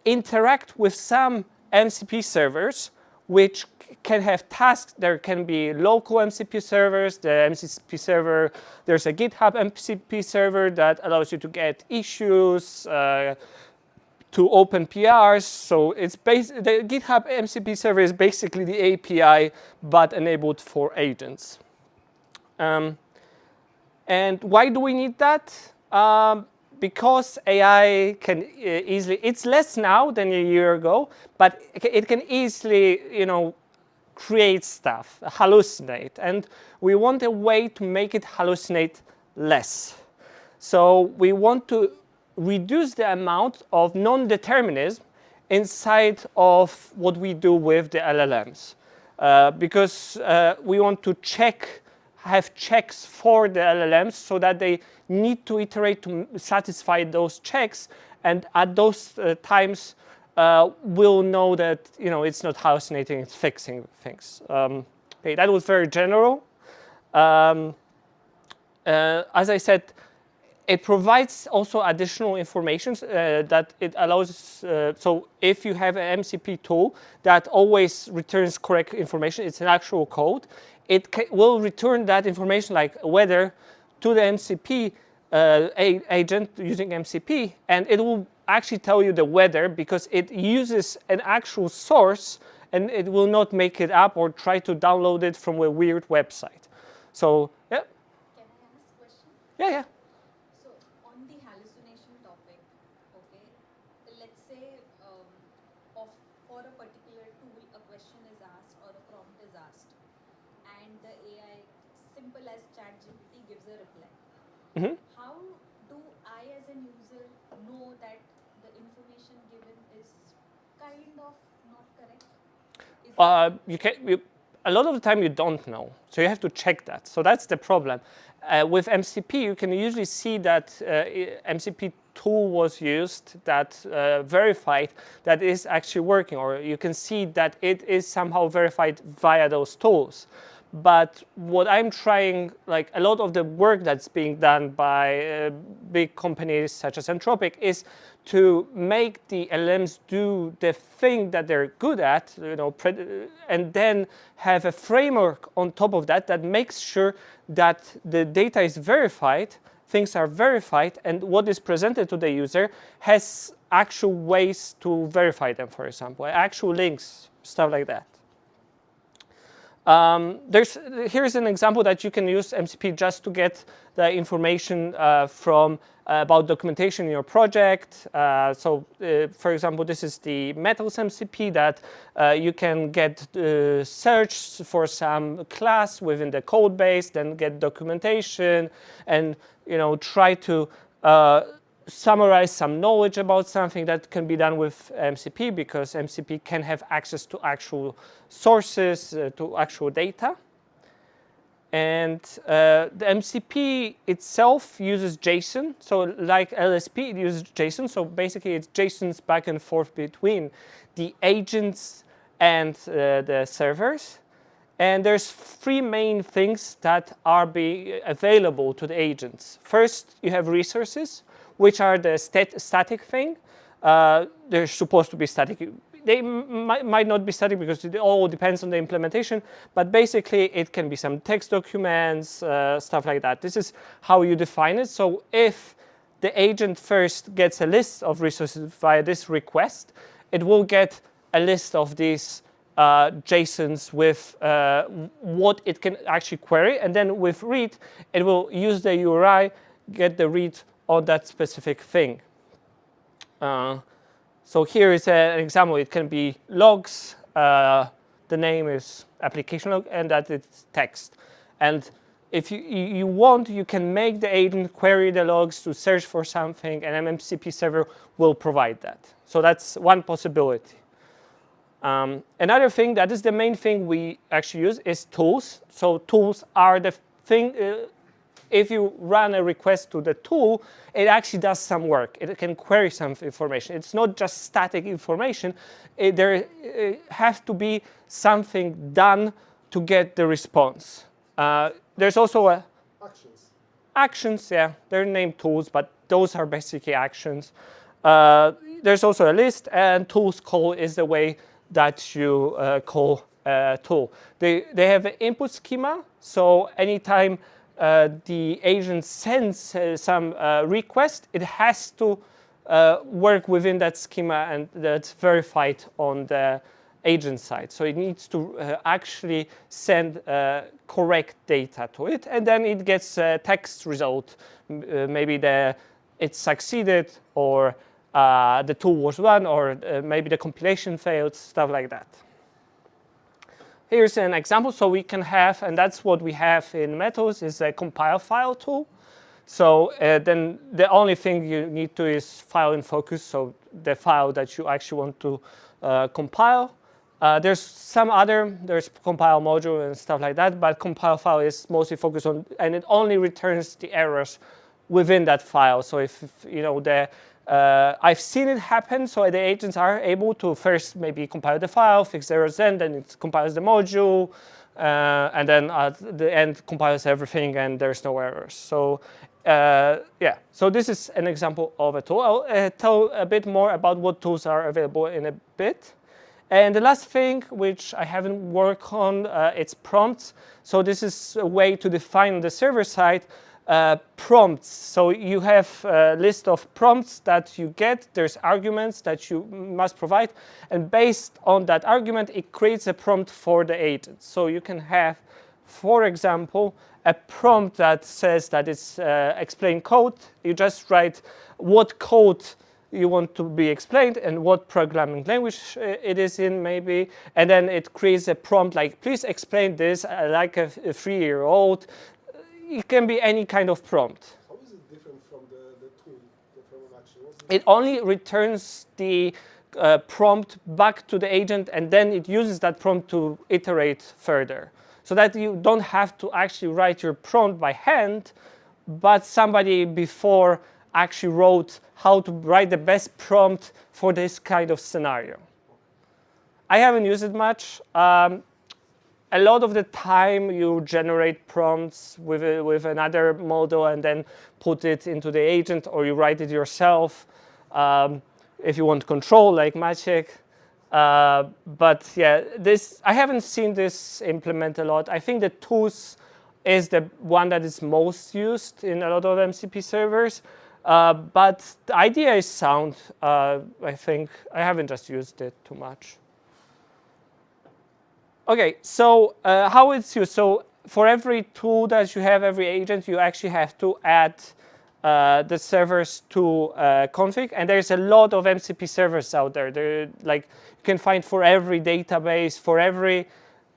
interact with some MCP servers, which can have tasks. There can be local MCP servers. The MCP server, there's a GitHub MCP server that allows you to get issues, to open PRs. So it's the GitHub MCP server is basically the API, but enabled for agents. And why do we need that? Because AI can easily, it's less now than a year ago, but it can easily, create stuff, hallucinate. And we want a way to make it hallucinate less. So we want to reduce the amount of non-determinism inside of what we do with the LLMs. Because we want to have checks for the LLMs so that they need to iterate to satisfy those checks, and at those times we'll know that it's not hallucinating, it's fixing things. Okay, that was very general. As I said, it provides also additional information that it allows. So if you have an MCP tool that always returns correct information, it's an actual code. It will return that information like weather to the MCP agent using MCP, and it will actually tell you the weather because it uses an actual source, and it will not make it up or try to download it from a weird website. So yeah. Can I ask a question? Yeah. So on the hallucination topic, okay, let's say for a particular tool, a question is asked or a prompt is asked, and the AI, simple as ChatGPT, gives a reply. Mm-hmm. How do I, as an user, know that the information given is kind of not correct? A lot of the time you don't know, so you have to check that. So that's the problem. With MCP, you can usually see that MCP tool was used that verified that is actually working, or you can see that it is somehow verified via those tools. But what I'm trying, like a lot of the work that's being done by big companies such as Anthropic, is to make the LLMs do the thing that they're good at, and then have a framework on top of that that makes sure that the data is verified, things are verified, and what is presented to the user has actual ways to verify them, for example, actual links, stuff like that. Here's an example that you can use MCP just to get the information about documentation in your project. For example, this is the metals MCP that you can get search for some class within the code base, then get documentation, and try to summarize some knowledge about something. That can be done with MCP because MCP can have access to actual sources, to actual data. And the MCP itself uses JSON. So like LSP, it uses JSON. So basically, it's JSONs back and forth between the agents and the servers. And there's three main things that are available to the agents. First, you have resources, which are the static thing. They're supposed to be static. They might not be static because it all depends on the implementation, but basically it can be some text documents, stuff like that. This is how you define it. So if the agent first gets a list of resources via this request, it will get a list of these JSONs with what it can actually query, and then with read, it will use the URI, get the read on that specific thing. So here is an example. It can be logs. The name is application log, and that is text. And if you want, you can make the agent query the logs to search for something, and MCP server will provide that. So that's one possibility. Another thing, that is the main thing we actually use, is tools. So tools are the thing. If you run a request to the tool, it actually does some work. It can query some information. It's not just static information. There has to be something done to get the response. There's also Actions. Actions, yeah. They're named tools, but those are basically actions. There's also a list, and tools call is the way that you call a tool. They have an input schema, so anytime the agent sends some request, it has to work within that schema, and that's verified on the agent side. So it needs to actually send correct data to it, and then it gets a text result. Maybe it succeeded, or the tool was run, or maybe the compilation failed, stuff like that. Here's an example. So we can have, and that's what we have in Metals, is a compile file tool. So then the only thing you need to is file in focus, so the file that you actually want to compile. There's compile module and stuff like that, but compile file is mostly focused on, and it only returns the errors within that file. So if you know I've seen it happen, so the agents are able to first maybe compile the file, fix the errors, then it compiles the module, and then at the end compiles everything, and there's no errors. So yeah, so this is an example of a tool. I'll tell a bit more about what tools are available in a bit. And the last thing, which I haven't worked on, it's prompts. So this is a way to define on the server side prompts. So you have a list of prompts that you get. There's arguments that you must provide. And based on that argument, it creates a prompt for the agent. So you can have, for example, a prompt that says that it's explain code. You just write what code you want to be explained and what programming language it is in maybe, and then it creates a prompt like, please explain this like a 3-year-old. It can be any kind of prompt. How is it different from the tool, the program action? It only returns the prompt back to the agent, and then it uses that prompt to iterate further. So that you don't have to actually write your prompt by hand, but somebody before actually wrote how to write the best prompt for this kind of scenario. I haven't used it much. A lot of the time you generate prompts with another model and then put it into the agent, or you write it yourself if you want control, like Maciej. But yeah, I haven't seen this implemented a lot. I think the tools is the one that is most used in a lot of MCP servers. But the idea is sound. I think I haven't just used it too much. OK, so how it's used. So for every tool that you have, every agent, you actually have to add the servers to config. And there's a lot of MCP servers out there. Like you can find for every database, for every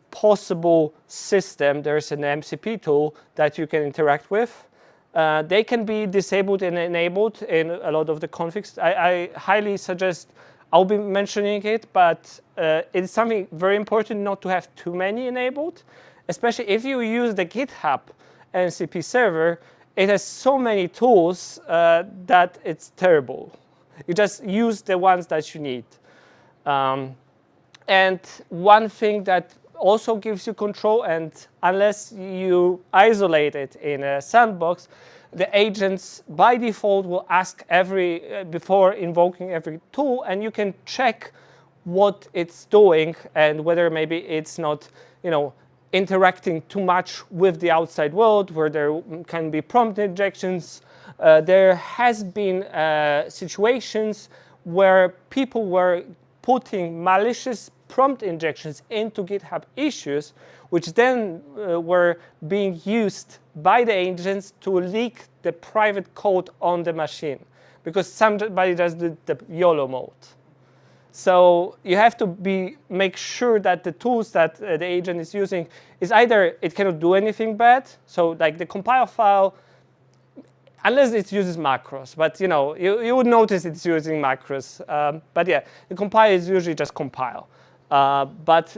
possible system, there's an MCP tool that you can interact with. They can be disabled and enabled in a lot of the configs. I highly suggest, I'll be mentioning it, but it's something very important not to have too many enabled, especially if you use the GitHub MCP server. It has so many tools that it's terrible. You just use the ones that you need. And one thing that also gives you control, and unless you isolate it in a sandbox, the agents by default will ask before invoking every tool, and you can check what it's doing and whether maybe it's not, interacting too much with the outside world, where there can be prompt injections. There has been situations where people were putting malicious prompt injections into GitHub issues, which then were being used by the agents to leak the private code on the machine, because somebody does the YOLO mode. So you have to make sure that the tools that the agent is using is either it cannot do anything bad, so like the compile file, unless it uses macros, but you would notice it's using macros. But yeah, the compile is usually just compile. But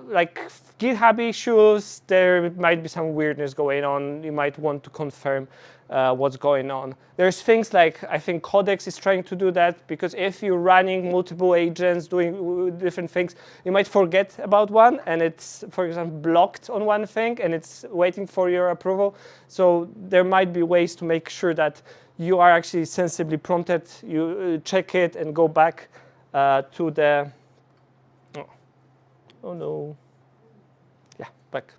like GitHub issues, there might be some weirdness going on. You might want to confirm what's going on. There's things like, I think Codex is trying to do that, because if you're running multiple agents doing different things, you might forget about one, and it's, for example, blocked on one thing, and it's waiting for your approval. So there might be ways to make sure that you are actually sensibly prompted. You check it and go back to the... Oh no. Yeah, back.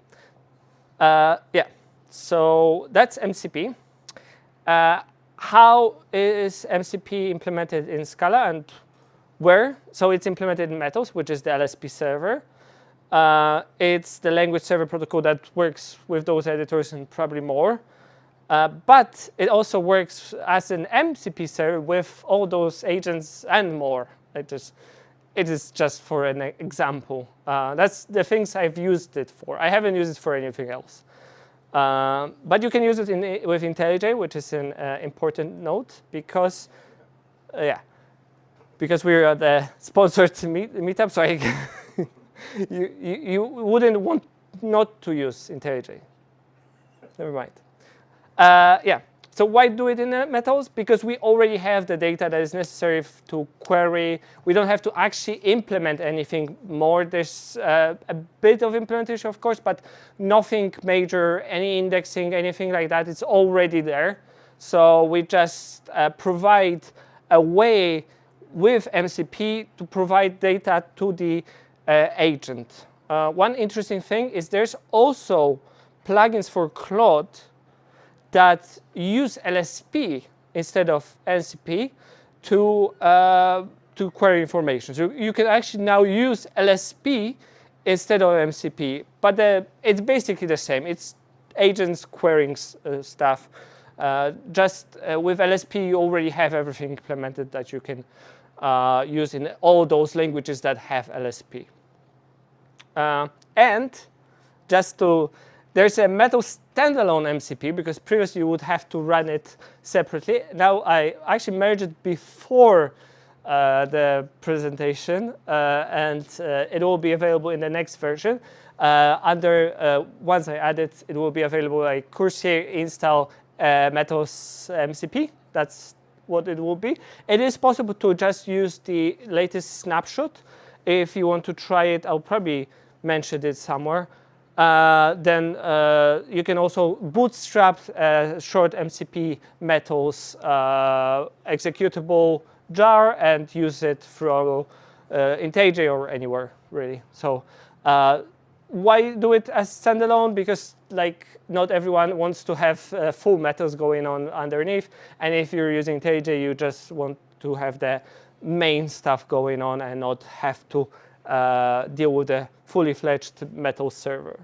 Yeah, so that's MCP. How is MCP implemented in Scala and where? So it's implemented in Metals, which is the LSP server. It's the language server protocol that works with those editors and probably more. But it also works as an MCP server with all those agents and more. It is just for an example. That's the things I've used it for. I haven't used it for anything else. But you can use it with IntelliJ, which is an important note because, because we're the sponsored meetup, so you wouldn't want not to use IntelliJ. Never mind. Yeah. So why do it in metals? Because we already have the data that is necessary to query. We don't have to actually implement anything more. There's a bit of implementation, of course, but nothing major, any indexing, anything like that. It's already there. So we just provide a way with MCP to provide data to the agent. One interesting thing is there's also plugins for Claude that use LSP instead of MCP to query information. So you can actually now use LSP instead of MCP, but it's basically the same. It's agents querying stuff. Just with LSP, you already have everything implemented that you can use in all those languages that have LSP. And just to there's a Metal standalone MCP because previously you would have to run it separately. Now I actually merged it before the presentation, and it will be available in the next version. Once I add it, it will be available like Cursor install Metal's MCP. That's what it will be. It is possible to just use the latest snapshot. If you want to try it, I'll probably mention it somewhere. Then you can also bootstrap short MCP metals executable jar and use it through IntelliJ or anywhere really. So why do it as standalone? Because like not everyone wants to have full metals going on underneath, and if you're using IntelliJ, you just want to have the main stuff going on and not have to deal with a fully fledged metal server.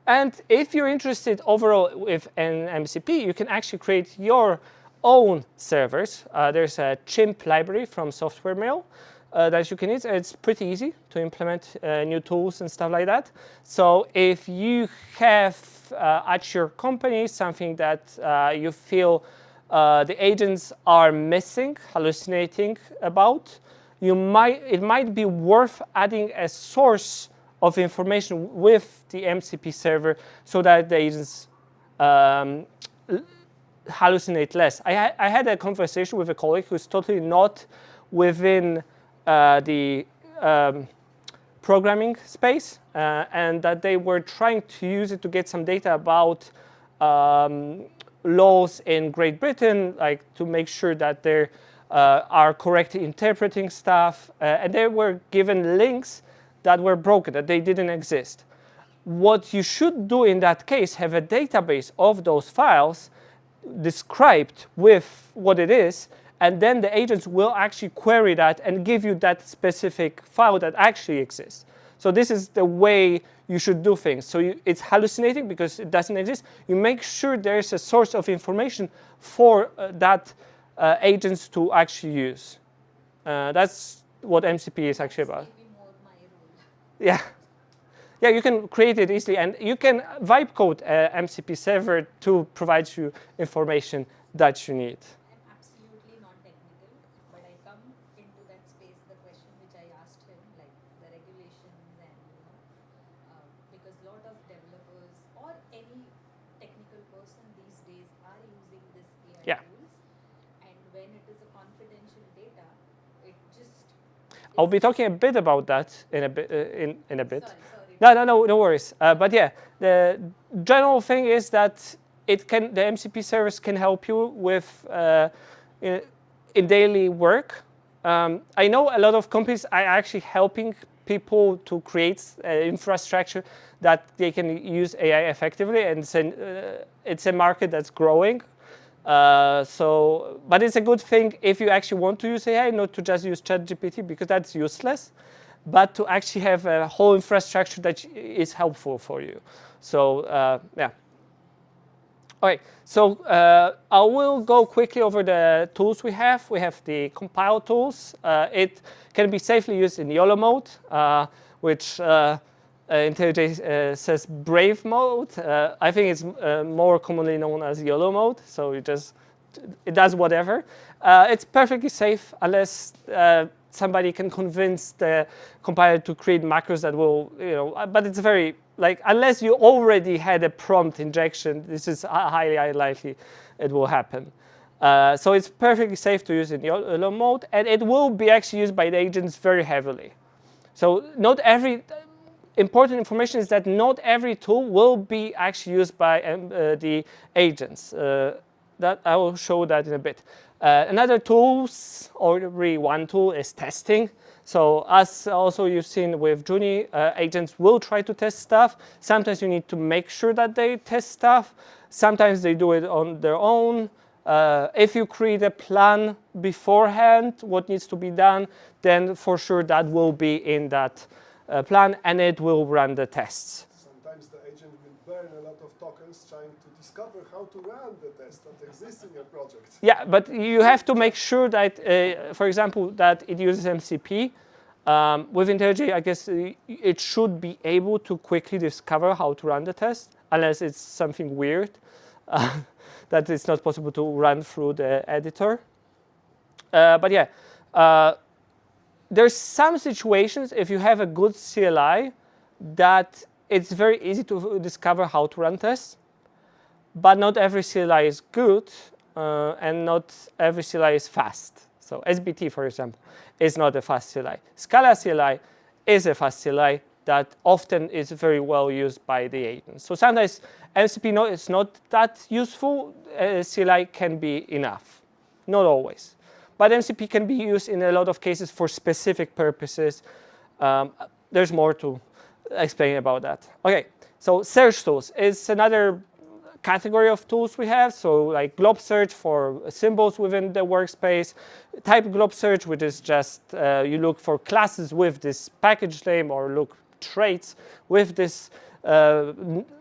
And if you're interested overall with an MCP, you can actually create your own servers. There's a chimp library from Software Mill that you can use. It's pretty easy to implement new tools and stuff like that. So if you have at your company something that you feel the agents are missing, hallucinating about, it might be worth adding a source of information with the MCP server so that the agents hallucinate less. I had a conversation with a colleague who's totally not within the programming space, and that they were trying to use it to get some data about laws in Great Britain, like to make sure that they are correctly interpreting stuff, and they were given links that were broken, that they didn't exist. What you should do in that case, have a database of those files described with what it is, and then the agents will actually query that and give you that specific file that actually exists. So this is the way you should do things. So it's hallucinating because it doesn't exist. You make sure there's a source of information for that agents to actually use. That's what MCP is actually about. Yeah. Yeah, you can create it easily, and you can vibe code MCP server to provide you information that you need. I'm absolutely not technical, but I come into that space, the question which I asked him, like the regulations and, because a lot of developers or any technical person these days are using this AI tools, and when it is a confidential data, it just... I'll be talking a bit about that in a bit. In a bit. Sorry. No worries. But yeah, the general thing is that the MCP service can help you with in daily work. I know a lot of companies are actually helping people to create infrastructure that they can use AI effectively, and it's a market that's growing. But it's a good thing if you actually want to use AI, not to just use ChatGPT, because that's useless, but to actually have a whole infrastructure that is helpful for you. So yeah. All right, so I will go quickly over the tools we have. We have the compile tools. It can be safely used in YOLO mode, which IntelliJ says brave mode. I think it's more commonly known as YOLO mode. So it does whatever. It's perfectly safe unless somebody can convince the compiler to create macros that will, but it's very, unless you already had a prompt injection, this is highly unlikely it will happen. So it's perfectly safe to use in YOLO mode, and it will be actually used by the agents very heavily. So not every, important information is that not every tool will be actually used by the agents. That I will show that in a bit. Another tools, or really one tool, is testing. So as also you've seen with Junie, agents will try to test stuff. Sometimes you need to make sure that they test stuff. Sometimes they do it on their own. If you create a plan beforehand, what needs to be done, then for sure that will be in that plan, and it will run the tests. Sometimes the agent will burn a lot of tokens trying to discover how to run the test that exists in your project. Yeah, but you have to make sure that, for example, that it uses MCP. With IntelliJ, I guess it should be able to quickly discover how to run the test, unless it's something weird that it's not possible to run through the editor. But yeah, there's some situations, if you have a good CLI, that it's very easy to discover how to run tests. But not every CLI is good, and not every CLI is fast. So SBT, for example, is not a fast CLI. Scala CLI is a fast CLI that often is very well used by the agents. So sometimes MCP is not that useful. CLI can be enough, not always. But MCP can be used in a lot of cases for specific purposes. There's more to explain about that. OK, so search tools is another category of tools we have. So like glob search for symbols within the workspace, type glob search, which is just you look for classes with this package name, or look traits with this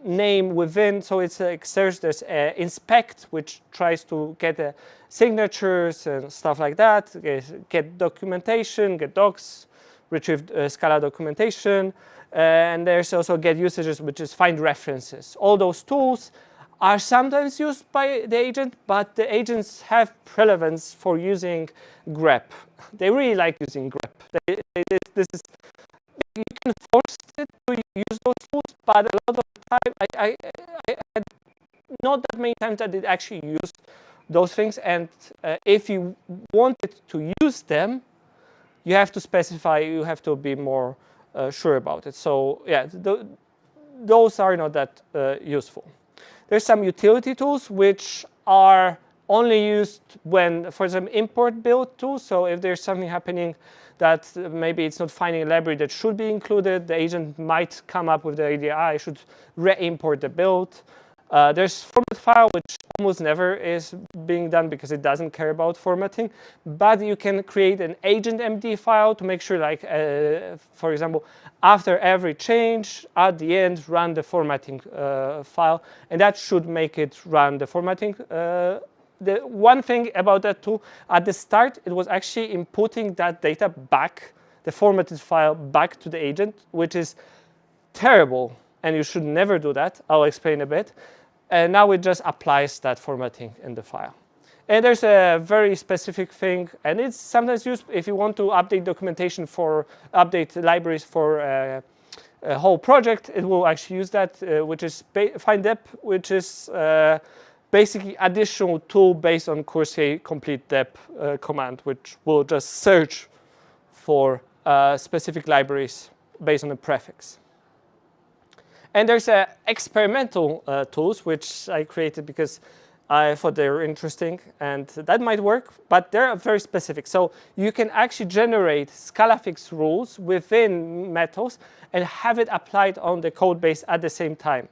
name within. So it's like search. There's inspect, which tries to get signatures and stuff like that, get documentation, get docs, retrieve Scala documentation. And there's also get usages, which is find references. All those tools are sometimes used by the agent, but the agents have relevance for using grep. They really like using grep. This is, you can force it to use those tools, but a lot of the time, I had not that many times that it actually used those things. And if you wanted to use them, you have to specify, you have to be more sure about it. So yeah, those are not that useful. There's some utility tools which are only used when, for example, import build tools. So if there's something happening that maybe it's not finding a library that should be included, the agent might come up with the idea, I should re-import the build. There's format file, which almost never is being done because it doesn't care about formatting. But you can create an agent MD file to make sure, like, for example, after every change, at the end, run the formatting file. And that should make it run the formatting. The one thing about that tool, at the start, it was actually inputting that data back, the formatted file back to the agent, which is terrible. And you should never do that. I'll explain a bit. And now it just applies that formatting in the file. And there's a very specific thing, and it's sometimes used if you want to update documentation for update libraries for a whole project. It will actually use that, which is finddep, which is basically additional tool based on Corsair complete dep command, which will just search for specific libraries based on a prefix. And there's experimental tools, which I created because I thought they were interesting. And that might work, but they're very specific. So you can actually generate ScalaFix rules within methods and have it applied on the code base at the same time.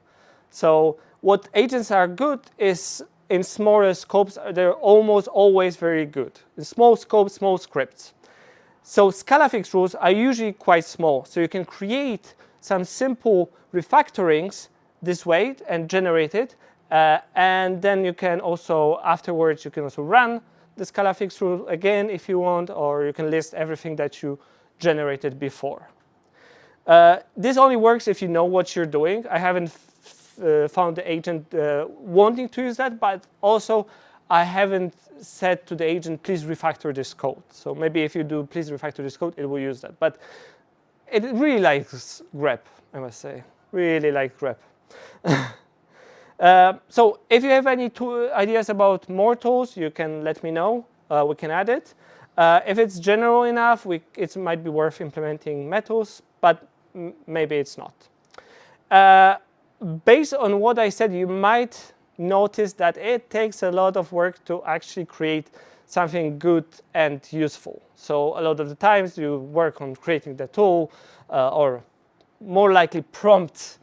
So what agents are good is in smaller scopes, they're almost always very good. In small scopes, small scripts. So ScalaFix rules are usually quite small. So you can create some simple refactorings this way and generate it. And then you can also, afterwards, you can also run the ScalaFix rule again if you want, or you can list everything that you generated before. This only works if you know what you're doing. I haven't found the agent wanting to use that, but also I haven't said to the agent, please refactor this code. So maybe if you do please refactor this code, it will use that. But it really likes grep, I must say. Really like grep. So if you have any ideas about more tools, you can let me know. We can add it. If it's general enough, it might be worth implementing methods, but maybe it's not. Based on what I said, you might notice that it takes a lot of work to actually create something good and useful. So a lot of the times you work on creating the tool or more likely prompt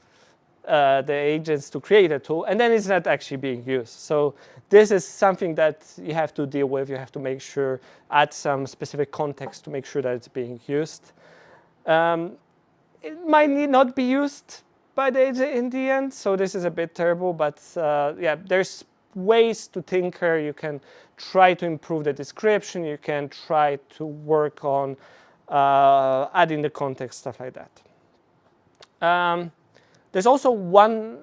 the agents to create a tool, and then it's not actually being used. So this is something that you have to deal with. You have to make sure, add some specific context to make sure that it's being used. It might not be used by the agent in the end, so this is a bit terrible, but yeah, there's ways to tinker. You can try to improve the description. You can try to work on adding the context, stuff like that. There's also one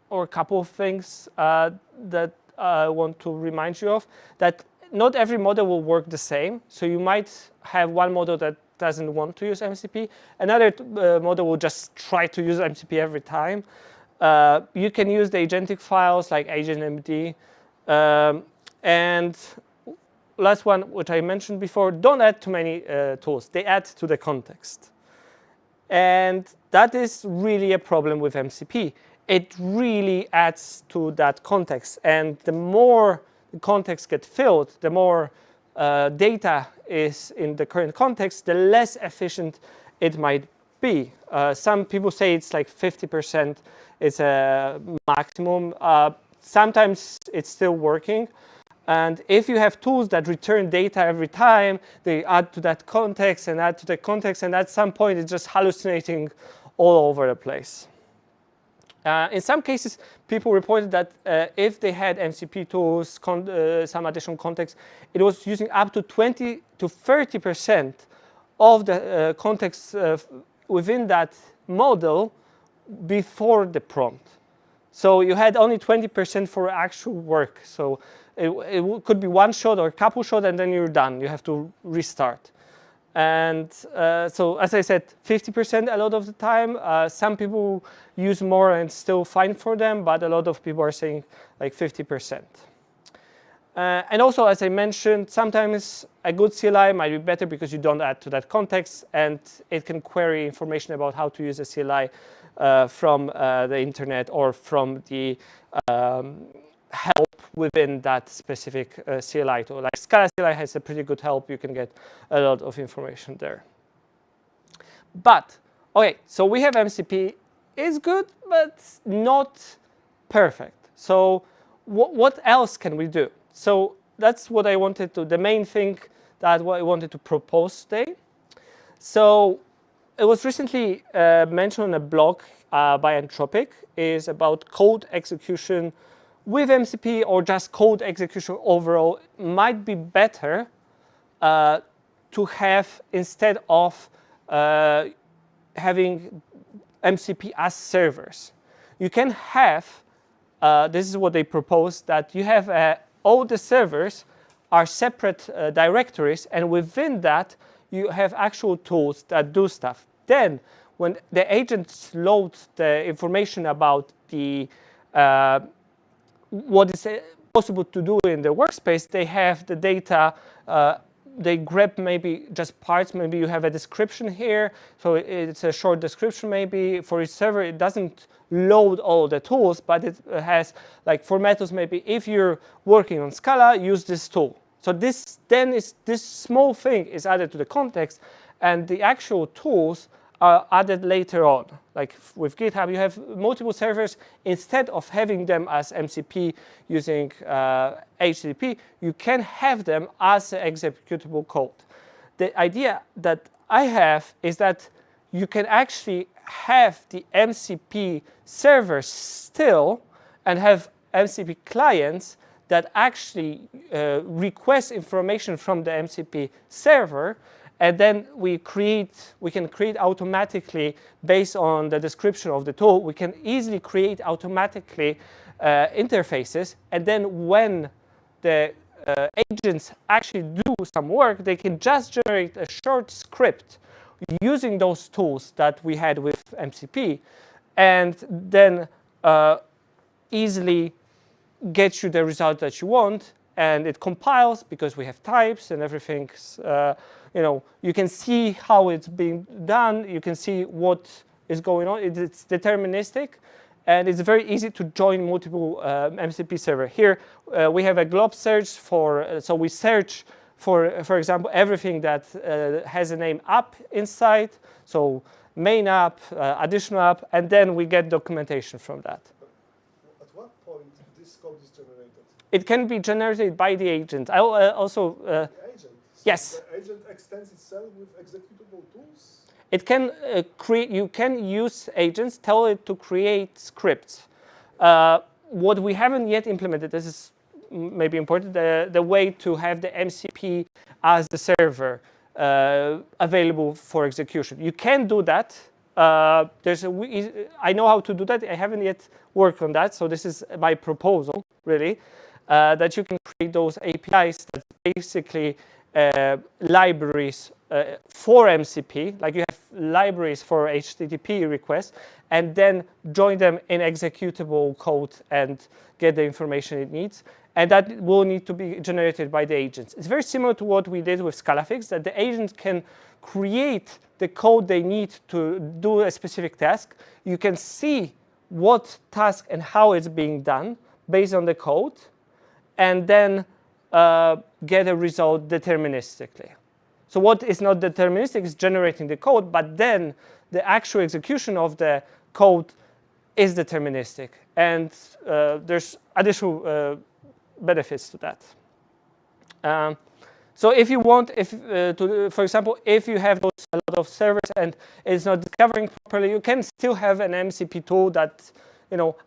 or a couple of things that I want to remind you of, that not every model will work the same. So you might have one model that doesn't want to use MCP. Another model will just try to use MCP every time. You can use the agentic files like agentmd. And last one, which I mentioned before, don't add too many tools. They add to the context. And that is really a problem with MCP. It really adds to that context. And the more the context gets filled, the more data is in the current context, the less efficient it might be. Some people say it's like 50% is a maximum. Sometimes it's still working. And if you have tools that return data every time, they add to that context and add to the context, and at some point it's just hallucinating all over the place. In some cases, people reported that if they had MCP tools, some additional context, it was using up to 20 to 30% of the context within that model before the prompt. So you had only 20% for actual work. So it could be one shot or a couple shots, and then you're done. You have to restart. And so, as I said, 50% a lot of the time. Some people use more and still fine for them, but a lot of people are saying like 50%. And also, as I mentioned, sometimes a good CLI might be better because you don't add to that context, and it can query information about how to use a CLI from the internet or from the help within that specific CLI tool. Like Scala CLI has a pretty good help. You can get a lot of information there. But, okay, so we have MCP. It's good, but not perfect. So what else can we do? So that's what I wanted to, the main thing that I wanted to propose today. So it was recently mentioned on a blog by Anthropic, is about code execution with MCP, or just code execution overall might be better to have, instead of having MCP as servers. You can have, this is what they propose, that you have all the servers are separate directories, and within that you have actual tools that do stuff. Then when the agents load the information about the what is possible to do in the workspace, they have the data, they grab maybe just parts. Maybe you have a description here, so it's a short description maybe. For each server, it doesn't load all the tools, but it has, like for methods, maybe if you're working on Scala, use this tool. So this small thing is added to the context, and the actual tools are added later on. Like with GitHub, you have multiple servers. Instead of having them as MCP using HTTP, you can have them as executable code. The idea that I have is that you can actually have the MCP servers still and have MCP clients that actually request information from the MCP server, and then we can create automatically based on the description of the tool. We can easily create automatically interfaces, and then when the agents actually do some work, they can just generate a short script using those tools that we had with MCP, and then easily get you the result that you want. And it compiles because we have types and everything. You can see how it's being done. You can see what is going on. It's deterministic, and it's very easy to join multiple MCP server. Here we have a glob search so we search for example, everything that has a name app inside. So main app, additional app, and then we get documentation from that. At what point this code is generated? It can be generated by the agent. I also. The agent. So yes. The agent extends itself with executable tools. It can create. You can use agents. Tell it to create scripts. What we haven't yet implemented. This is maybe important. The way to have the MCP as the server available for execution. You can do that. I know how to do that. I haven't yet worked on that. So this is my proposal, really. That you can create those APIs that basically libraries for MCP, like you have libraries for HTTP requests, and then join them in executable code and get the information it needs. And that will need to be generated by the agents. It's very similar to what we did with ScalaFix, that the agents can create the code they need to do a specific task. You can see what task and how it's being done based on the code, and then get a result deterministically. So what is not deterministic is generating the code, but then the actual execution of the code is deterministic. And there's additional benefits to that. So if you want, for example, if you have a lot of servers and it's not discovering properly, you can still have an MCP tool that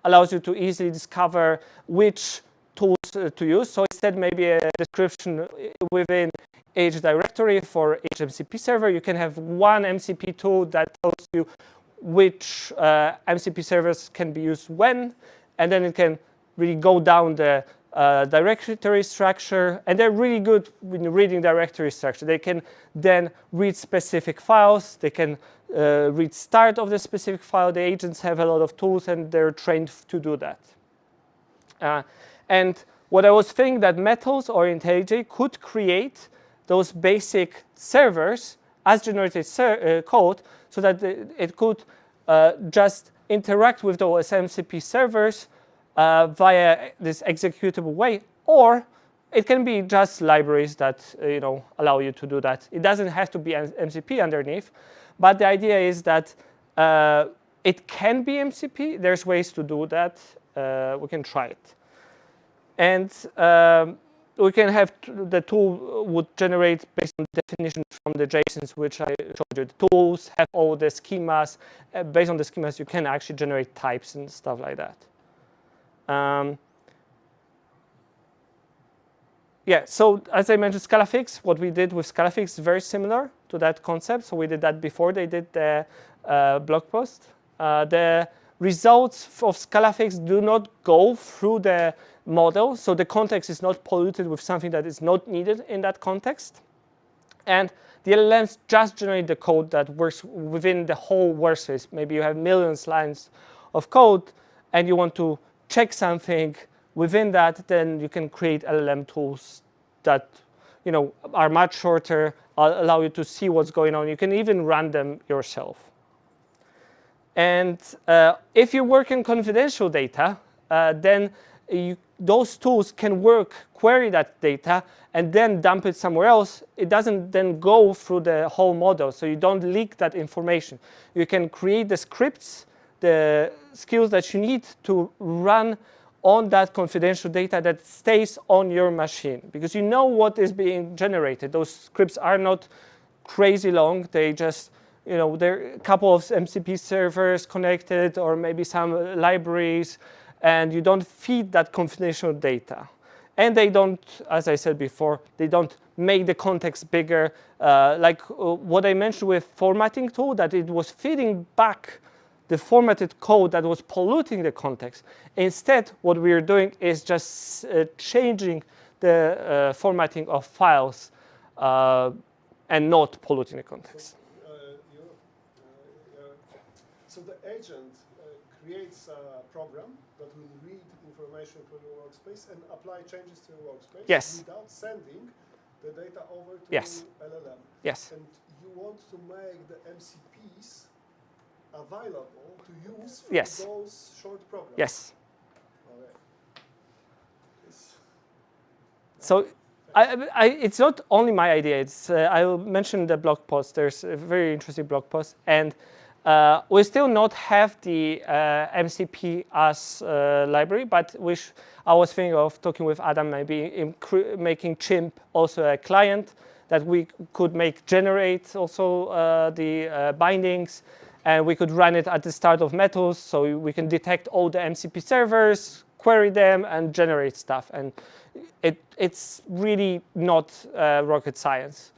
allows you to easily discover which tools to use. So instead, maybe a description within each directory for each MCP server. You can have one MCP tool that tells you which MCP servers can be used when, and then it can really go down the directory structure. And they're really good when reading directory structure. They can then read specific files. They can read start of the specific file. The agents have a lot of tools, and they're trained to do that. And what I was thinking that Metals or IntelliJ could create those basic servers as generated code, so that it could just interact with those MCP servers via this executable way, or it can be just libraries that allow you to do that. It doesn't have to be MCP underneath, but the idea is that it can be MCP. There's ways to do that. We can try it. And we can have the tool would generate based on definition from the JSONs, which I showed you. The tools have all the schemas. Based on the schemas, you can actually generate types and stuff like that. Yeah, so as I mentioned, ScalaFix, what we did with ScalaFix is very similar to that concept. So we did that before they did the blog post. The results of ScalaFix do not go through the model, so the context is not polluted with something that is not needed in that context. And the LLMs just generate the code that works within the whole workspace. Maybe you have millions lines of code, and you want to check something within that, then you can create LLM tools that are much shorter, allow you to see what's going on. You can even run them yourself. And if you work in confidential data, then those tools can query that data, and then dump it somewhere else. It doesn't then go through the whole model, so you don't leak that information. You can create the scripts, the skills that you need to run on that confidential data that stays on your machine, because you know what is being generated. Those scripts are not crazy long. They just, there are a couple of MCP servers connected, or maybe some libraries, and you don't feed that confidential data. And they don't, as I said before, they don't make the context bigger. Like what I mentioned with formatting tool, that it was feeding back the formatted code that was polluting the context. Instead, what we are doing is just changing the formatting of files and not polluting the context. So the agent creates a program that will read information from your workspace and apply changes to your workspace without sending the data over to LLM. Yes. And you want to make the MCPs available to use for those short programs. Yes. All right. So it's not only my idea. It's I'll mention the blog post. There's a very interesting blog post, and we still not have the MCP as library, but I was thinking of talking with Adam, maybe making Chimp also a client that we could generate also the bindings, and we could run it at the start of methods, so we can detect all the MCP servers, query them, and generate stuff. And it's really not rocket science.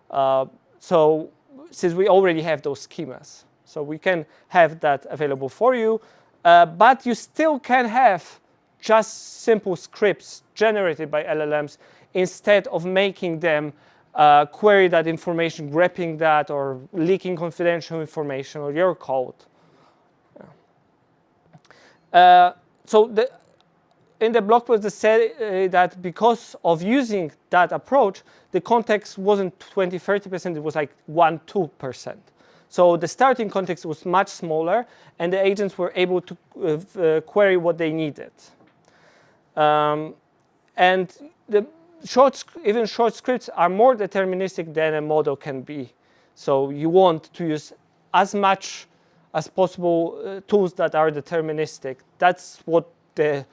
So since we already have those schemas, so we can have that available for you, but you still can have just simple scripts generated by LLMs instead of making them query that information, grabbing that, or leaking confidential information or your code. So in the blog post, they said that because of using that approach, the context wasn't 20-30%, it was like 1-2%. So the starting context was much smaller, and the agents were able to query what they needed. And even short scripts are more deterministic than a model can be. So you want to use as much as possible tools that are deterministic. That's what the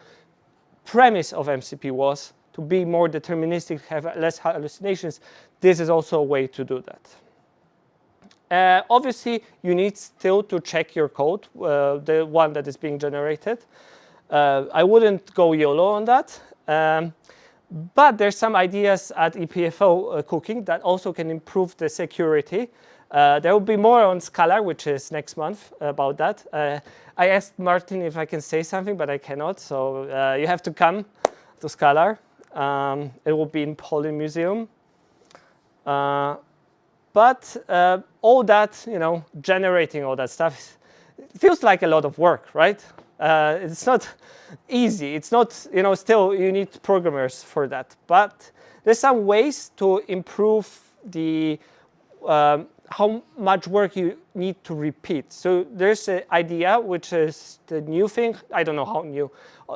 premise of MCP was, to be more deterministic, have less hallucinations. This is also a way to do that. Obviously, you need still to check your code, the one that is being generated. I wouldn't go YOLO on that. But there's some ideas at EPFO cooking that also can improve the security. There will be more on Scala, which is next month, about that. I asked Martin if I can say something, but I cannot. So you have to come to Scala. It will be in Poland Museum. But all that, generating all that stuff, it feels like a lot of work, right? It's not easy. It's not, still you need programmers for that. But there's some ways to improve the how much work you need to repeat. So there's an idea, which is the new thing. I don't know how new.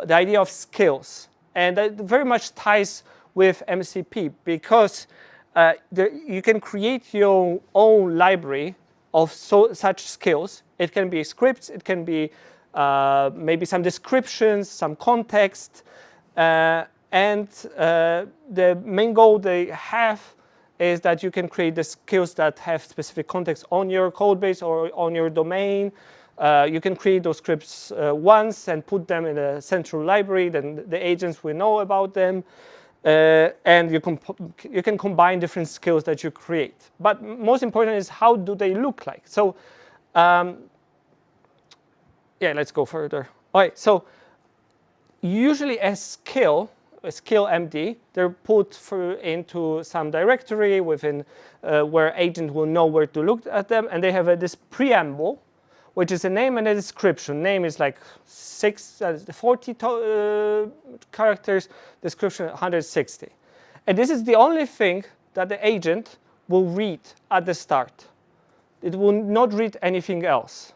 The idea of skills. And that very much ties with MCP, because you can create your own library of such skills. It can be scripts. It can be maybe some descriptions, some context. And the main goal they have is that you can create the skills that have specific context on your code base or on your domain. You can create those scripts once and put them in a central library. Then the agents will know about them. And you can combine different skills that you create. But most important is, how do they look like? So yeah, let's go further. All right, so usually a skill MD, they're put into some directory within where agent will know where to look at them, and they have this preamble, which is a name and a description. Name is like 40 characters, description 160. And this is the only thing that the agent will read at the start. It will not read anything else.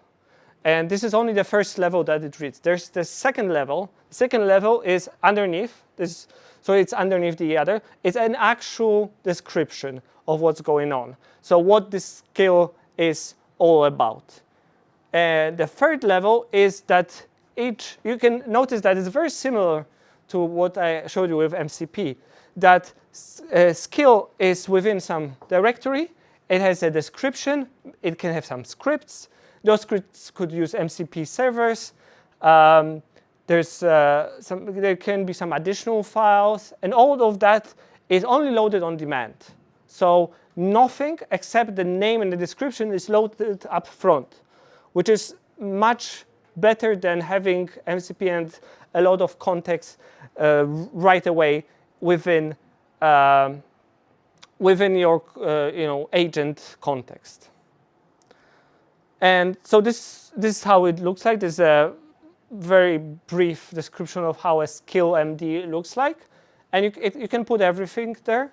And this is only the first level that it reads. There's the second level. The second level is underneath this, so it's underneath the other. It's an actual description of what's going on. So what this skill is all about. And the third level is that you can notice that it's very similar to what I showed you with MCP, that skill is within some directory. It has a description. It can have some scripts. Those scripts could use MCP servers. There can be some additional files, and all of that is only loaded on demand. So nothing except the name and the description is loaded up front, which is much better than having MCP and a lot of context right away within your agent context. And so this is how it looks like. This is a very brief description of how a skill MD looks like. And you can put everything there.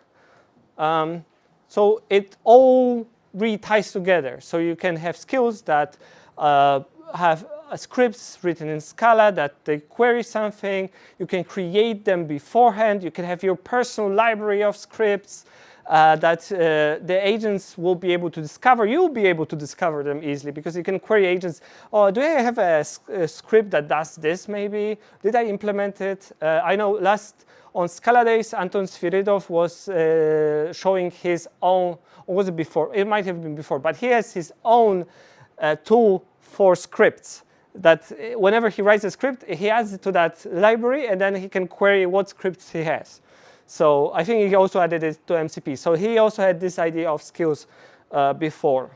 So it all really ties together. So you can have skills that have scripts written in Scala that they query something. You can create them beforehand. You can have your personal library of scripts that the agents will be able to discover. You'll be able to discover them easily because you can query agents. Oh, do I have a script that does this maybe? Did I implement it? I know on Scala Days, Anton Sviridov was showing his own, or was it before? It might have been before, but he has his own tool for scripts that whenever he writes a script, he adds it to that library, and then he can query what scripts he has. So I think he also added it to MCP. So he also had this idea of skills before.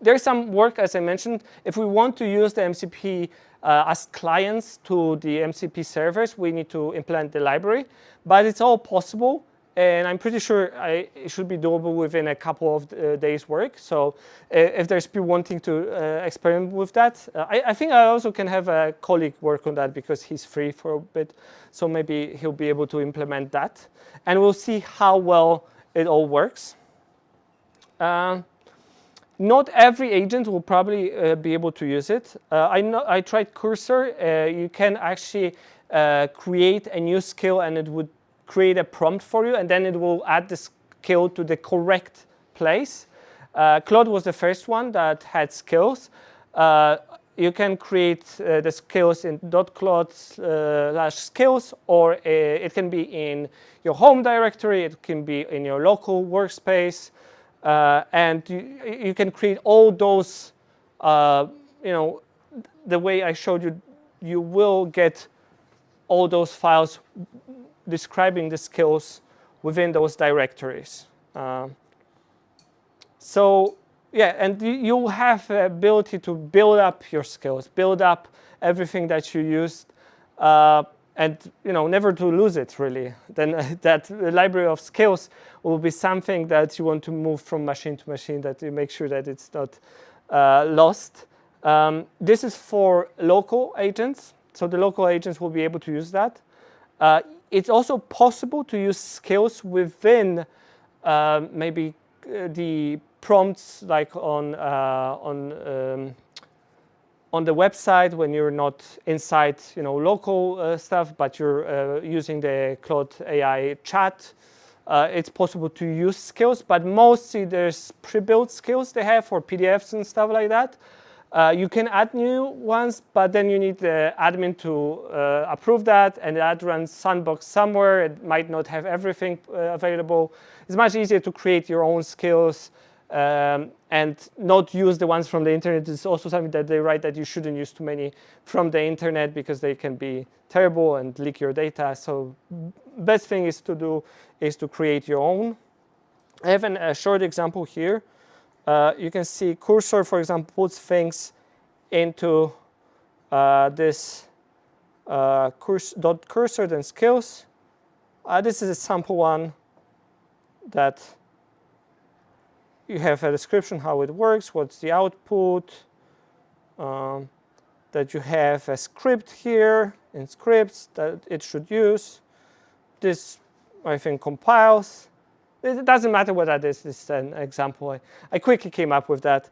There's some work, as I mentioned. If we want to use the MCP as clients to the MCP servers, we need to implement the library. But it's all possible. And I'm pretty sure it should be doable within a couple of days' work. So if there's people wanting to experiment with that, I think I also can have a colleague work on that because he's free for a bit. So maybe he'll be able to implement that. And we'll see how well it all works. Not every agent will probably be able to use it. I tried Cursor. You can actually create a new skill and it would create a prompt for you, and then it will add the skill to the correct place. Claude was the first one that had skills. You can create the skills in .claude/skills, or it can be in your home directory. It can be in your local workspace, and you can create all those. The way I showed you, you will get all those files describing the skills within those directories. So yeah, and you'll have the ability to build up your skills, build up everything that you used, and never to lose it really. Then that library of skills will be something that you want to move from machine to machine, that you make sure that it's not lost. This is for local agents, so the local agents will be able to use that. It's also possible to use skills within maybe the prompts, like on the website when you're not inside, local stuff, but you're using the Claude AI chat. It's possible to use skills, but mostly there's pre-built skills they have for PDFs and stuff like that. You can add new ones, but then you need the admin to approve that, and that runs sandbox somewhere. It might not have everything available. It's much easier to create your own skills and not use the ones from the internet. It's also something that they write that you shouldn't use too many from the internet because they can be terrible and leak your data. So best thing is to do is to create your own. I have a short example here. You can see Cursor, for example, puts things into this .cursor, then skills. This is a sample one that you have a description how it works, what's the output, that you have a script here in scripts that it should use. This, I think, compiles. It doesn't matter what that is. This is an example. I quickly came up with that.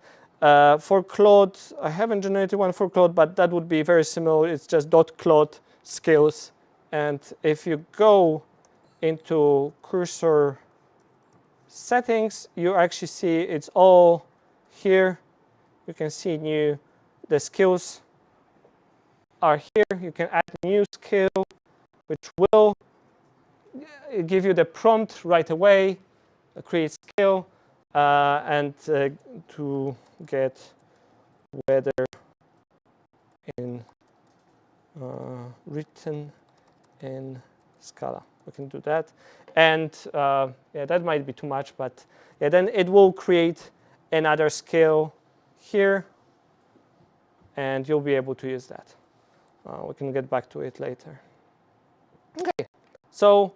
For Claude, I haven't generated one for Claude, but that would be very similar. It's just .claude skills. And if you go into Cursor settings, you actually see it's all here. You can see the skills are here. You can add a new skill, which will give you the prompt right away, create skill, and to get weather in written in Scala. we can do that. And yeah, that might be too much, but yeah, then it will create another scale here, and you'll be able to use that. We can get back to it later. Okay, so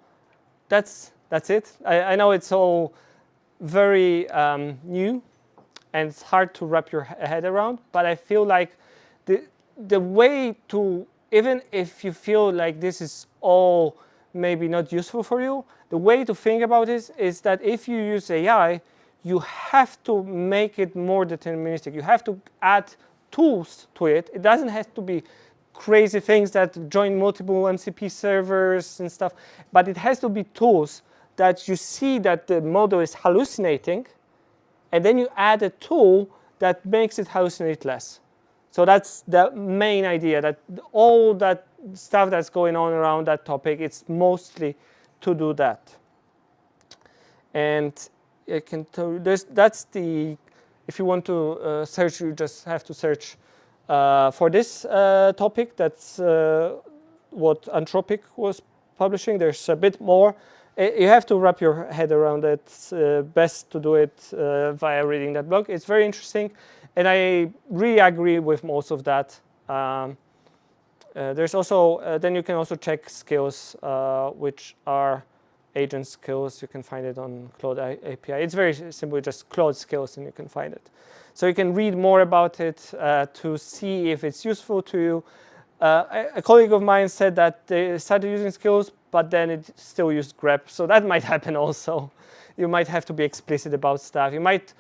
that's it. I know it's all very new, and it's hard to wrap your head around, but I feel like the way to, even if you feel like this is all maybe not useful for you, the way to think about this is that if you use AI, you have to make it more deterministic. You have to add tools to it. It doesn't have to be crazy things that join multiple MCP servers and stuff, but it has to be tools that you see that the model is hallucinating, and then you add a tool that makes it hallucinate less. So that's the main idea, that all that stuff that's going on around that topic, it's mostly to do that. And I can tell you, that's the, if you want to search, you just have to search for this topic. That's what Anthropic was publishing. There's a bit more. You have to wrap your head around it. It's best to do it via reading that blog. It's very interesting, and I really agree with most of that. There's also, then you can also check skills, which are agent skills. You can find it on Claude API. It's very simple, just Claude skills, and you can find it. So you can read more about it to see if it's useful to you. A colleague of mine said that they started using skills, but then it still used grep. So that might happen also. You might have to be explicit about stuff. You might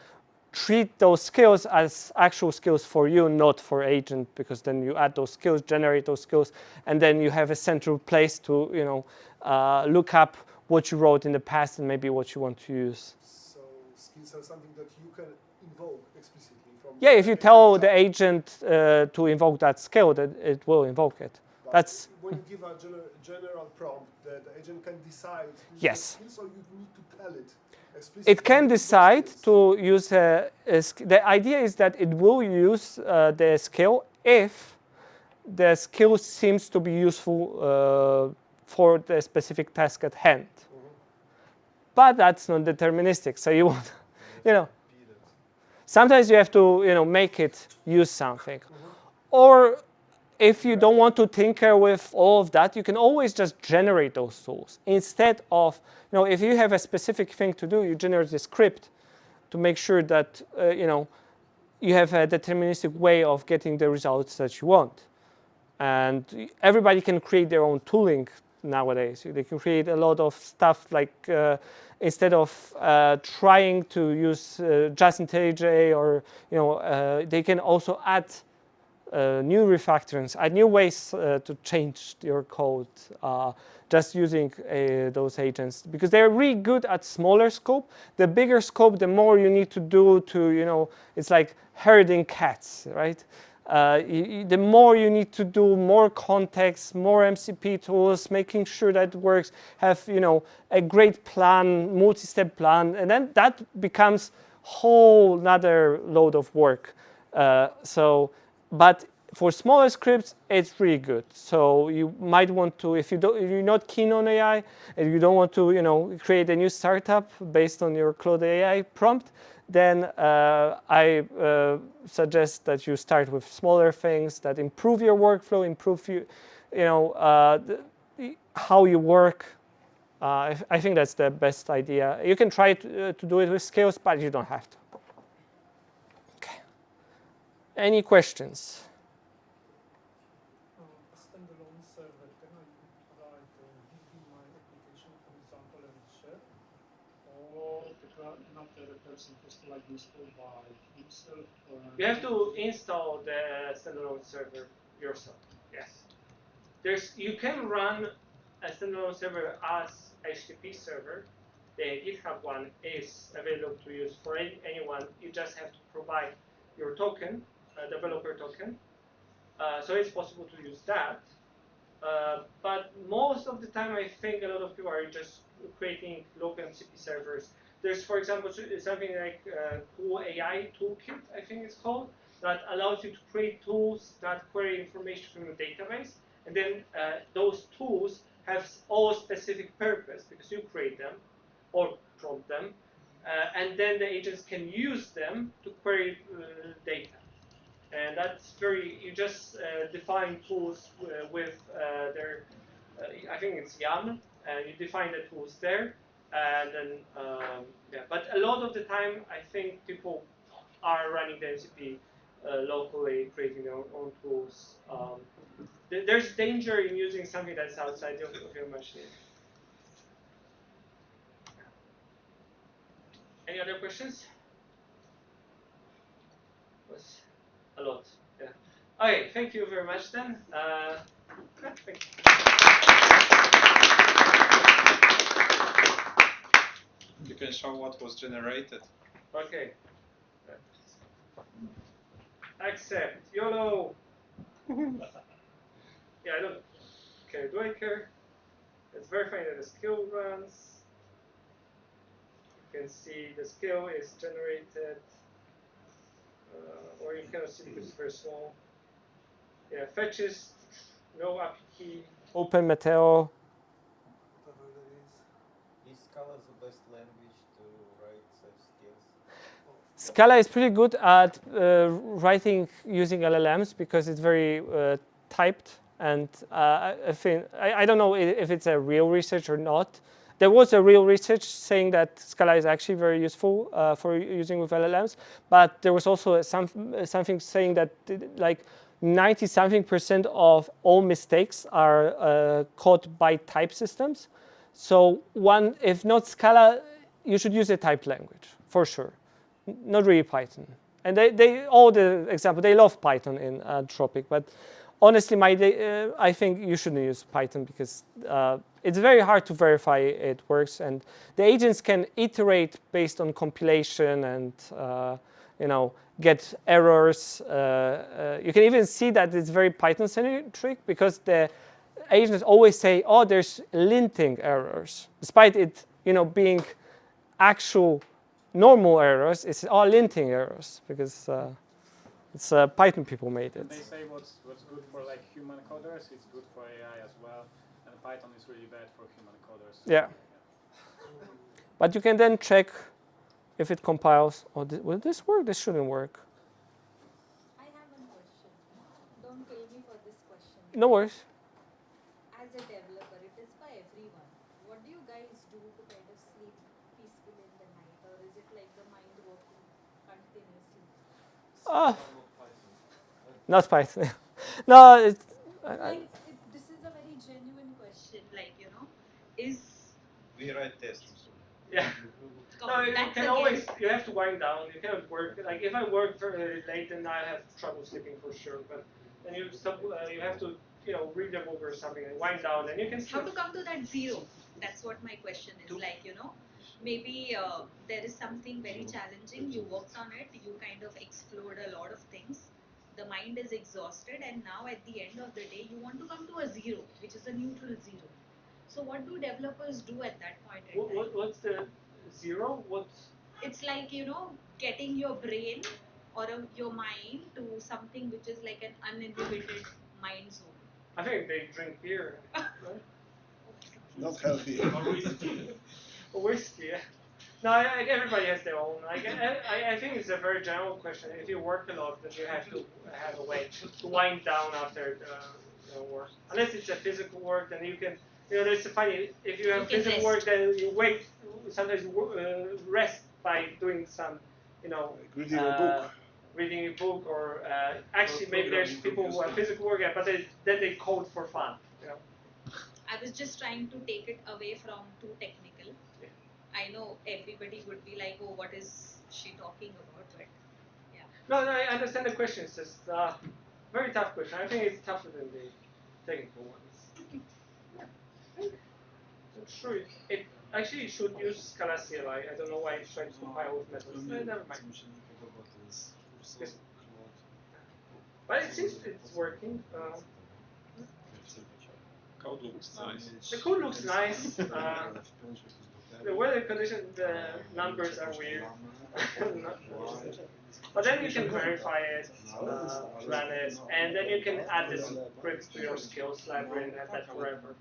treat those skills as actual skills for you, not for agent, because then you add those skills, generate those skills, and then you have a central place to look up what you wrote in the past and maybe what you want to use. So skills are something that you can invoke explicitly from. Yeah, if you tell the agent to invoke that skill, that it will invoke it. But That's when you give a general prompt, the agent can decide to use Yes. the skill, so you need to tell it explicitly. it can those decide skills. to use the idea is that it will use the skill if the skill seems to be useful for the specific task at hand. But that's not deterministic. So you want, sometimes you have to, make it use something. Or if you don't want to tinker with all of that, you can always just generate those tools. Instead of, if you have a specific thing to do, you generate a script to make sure that, you have a deterministic way of getting the results that you want. And everybody can create their own tooling nowadays. They can create a lot of stuff like instead of trying to use just IntelliJ, or they can also add new refactorings, add new ways to change your code just using those agents, because they're really good at smaller scope. The bigger scope, the more you need to do to, it's like herding cats, right? The more you need to do, more context, more MCP tools, making sure that it works, have a great plan, multi-step plan, and then that becomes whole another load of work. But for smaller scripts, it's really good. So you might want to, if you're not keen on AI and you don't want to create a new startup based on your Claude AI prompt, then I suggest that you start with smaller things that improve your workflow, improve how you work. I think that's the best idea. You can try to do it with skills, but you don't have to. Okay. Any questions? A standalone server, can I write give me my application, for example, and share? Or another person has to install by himself? You have to install the standalone server yourself. Yes. You can run a standalone server as HTTP server. The GitHub one is available to use for anyone. You just have to provide your token, developer token. So it's possible to use that. But most of the time, I think a lot of people are just creating local MCP servers. There's, for example, something like Cool AI Toolkit, I think it's called, that allows you to create tools that query information from a database. and then those tools have all specific purpose because you create them or prompt them, and then the agents can use them to query data. And that's very, you just define tools with their, I think it's YAM, and you define the tools there, and then, yeah. But a lot of the time, I think people are running the MCP locally, creating their own tools. There's danger in using something that's outside of your machine. Any other questions? Was a lot, yeah. Okay, thank you very much then. Thank you. You can show what was generated. Okay. Accept. YOLO. Yeah, I don't care. Do I care? Let's verify that the skill runs. You can see the skill is generated. Or you cannot see because it's very small. Yeah, fetches, no API key. Open Meteo. Is Scala the best language to write such skills? Scala is pretty good at writing using LLMs because it's very typed, and I don't know if it's a real research or not. There was a real research saying that Scala is actually very useful for using with LLMs, but there was also something saying that like 90-something% of all mistakes are caught by type systems. So if not Scala, you should use a typed language for sure. Not really Python. And all the example, they love Python in Anthropic, but honestly, I think you shouldn't use Python because it's very hard to verify it works, and the agents can iterate based on compilation and get errors. You can even see that it's very Python-centric because the agents always say, "Oh, there's linting errors," despite it being actual normal errors. It's all linting errors because it's Python people made it. They say what's good for like human coders, it's good for AI as well, and Python is really bad for human coders. Yeah. But you can then check if it compiles. Oh, will this work? This shouldn't work. I have one question. Don't kill me for this question. No worries. As a developer, it is for everyone. What do you guys do to kind of sleep peacefully in the night, or is it like the mind working continuously? Not Python. No, this is a very genuine question. Like, is We write tests. Yeah. No, you have to wind down. You cannot work. Like if I work very late, then I have trouble sleeping for sure. But then you have to, read a book or something and wind down, and you can sleep. How to come to that zero? That's what my question is. Like, maybe there is something very challenging. You worked on it. You kind of explored a lot of things. The mind is exhausted, and now at the end of the day, you want to come to a zero, which is a neutral zero. So what do developers do at that point in time? What's the zero? It's like, getting your brain or your mind to something which is like an uninhibited mind zone. I think they drink beer. Right? Not healthy. Or whiskey. Yeah. No, everybody has their own. I think it's a very general question. If you work a lot, then you have to have a way to wind down after work. Unless it's a physical work, then you can. It's funny. If you have physical work, then you wait. Sometimes rest by doing some, Reading a book. Reading a book, or actually maybe there's people who have physical work, but then they code for fun. I was just trying to take it away from too technical. Yeah. I know everybody would be like, "Oh, what is she talking about?" But yeah. No, I understand the question. It's just very tough question. I think it's tougher than the technical ones. I'm sure it actually should use Scala CLI. I don't know why it's trying to compile with methods. Never mind. Yes. But it seems it's working. Code looks nice. The code looks nice. The weather condition, the numbers are weird. But then you can verify it, run it, and then you can add the scripts to your skills library and have that forever.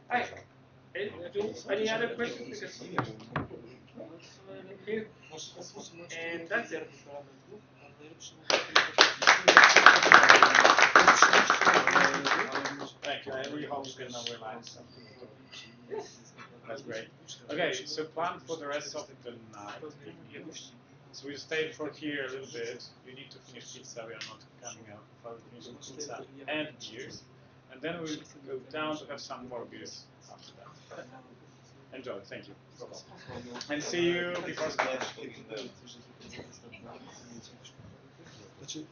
Hi. Any other questions? And that's it. Thank you. I really hope you can now realize something. Yes. That's great. Okay, so plan for the rest of the night. So we'll stay for here a little bit. You need to finish pizza. We are not coming out before we finish pizza and beers. And then we'll go down to have some more beers after that. Enjoy. Thank you. And see you before school.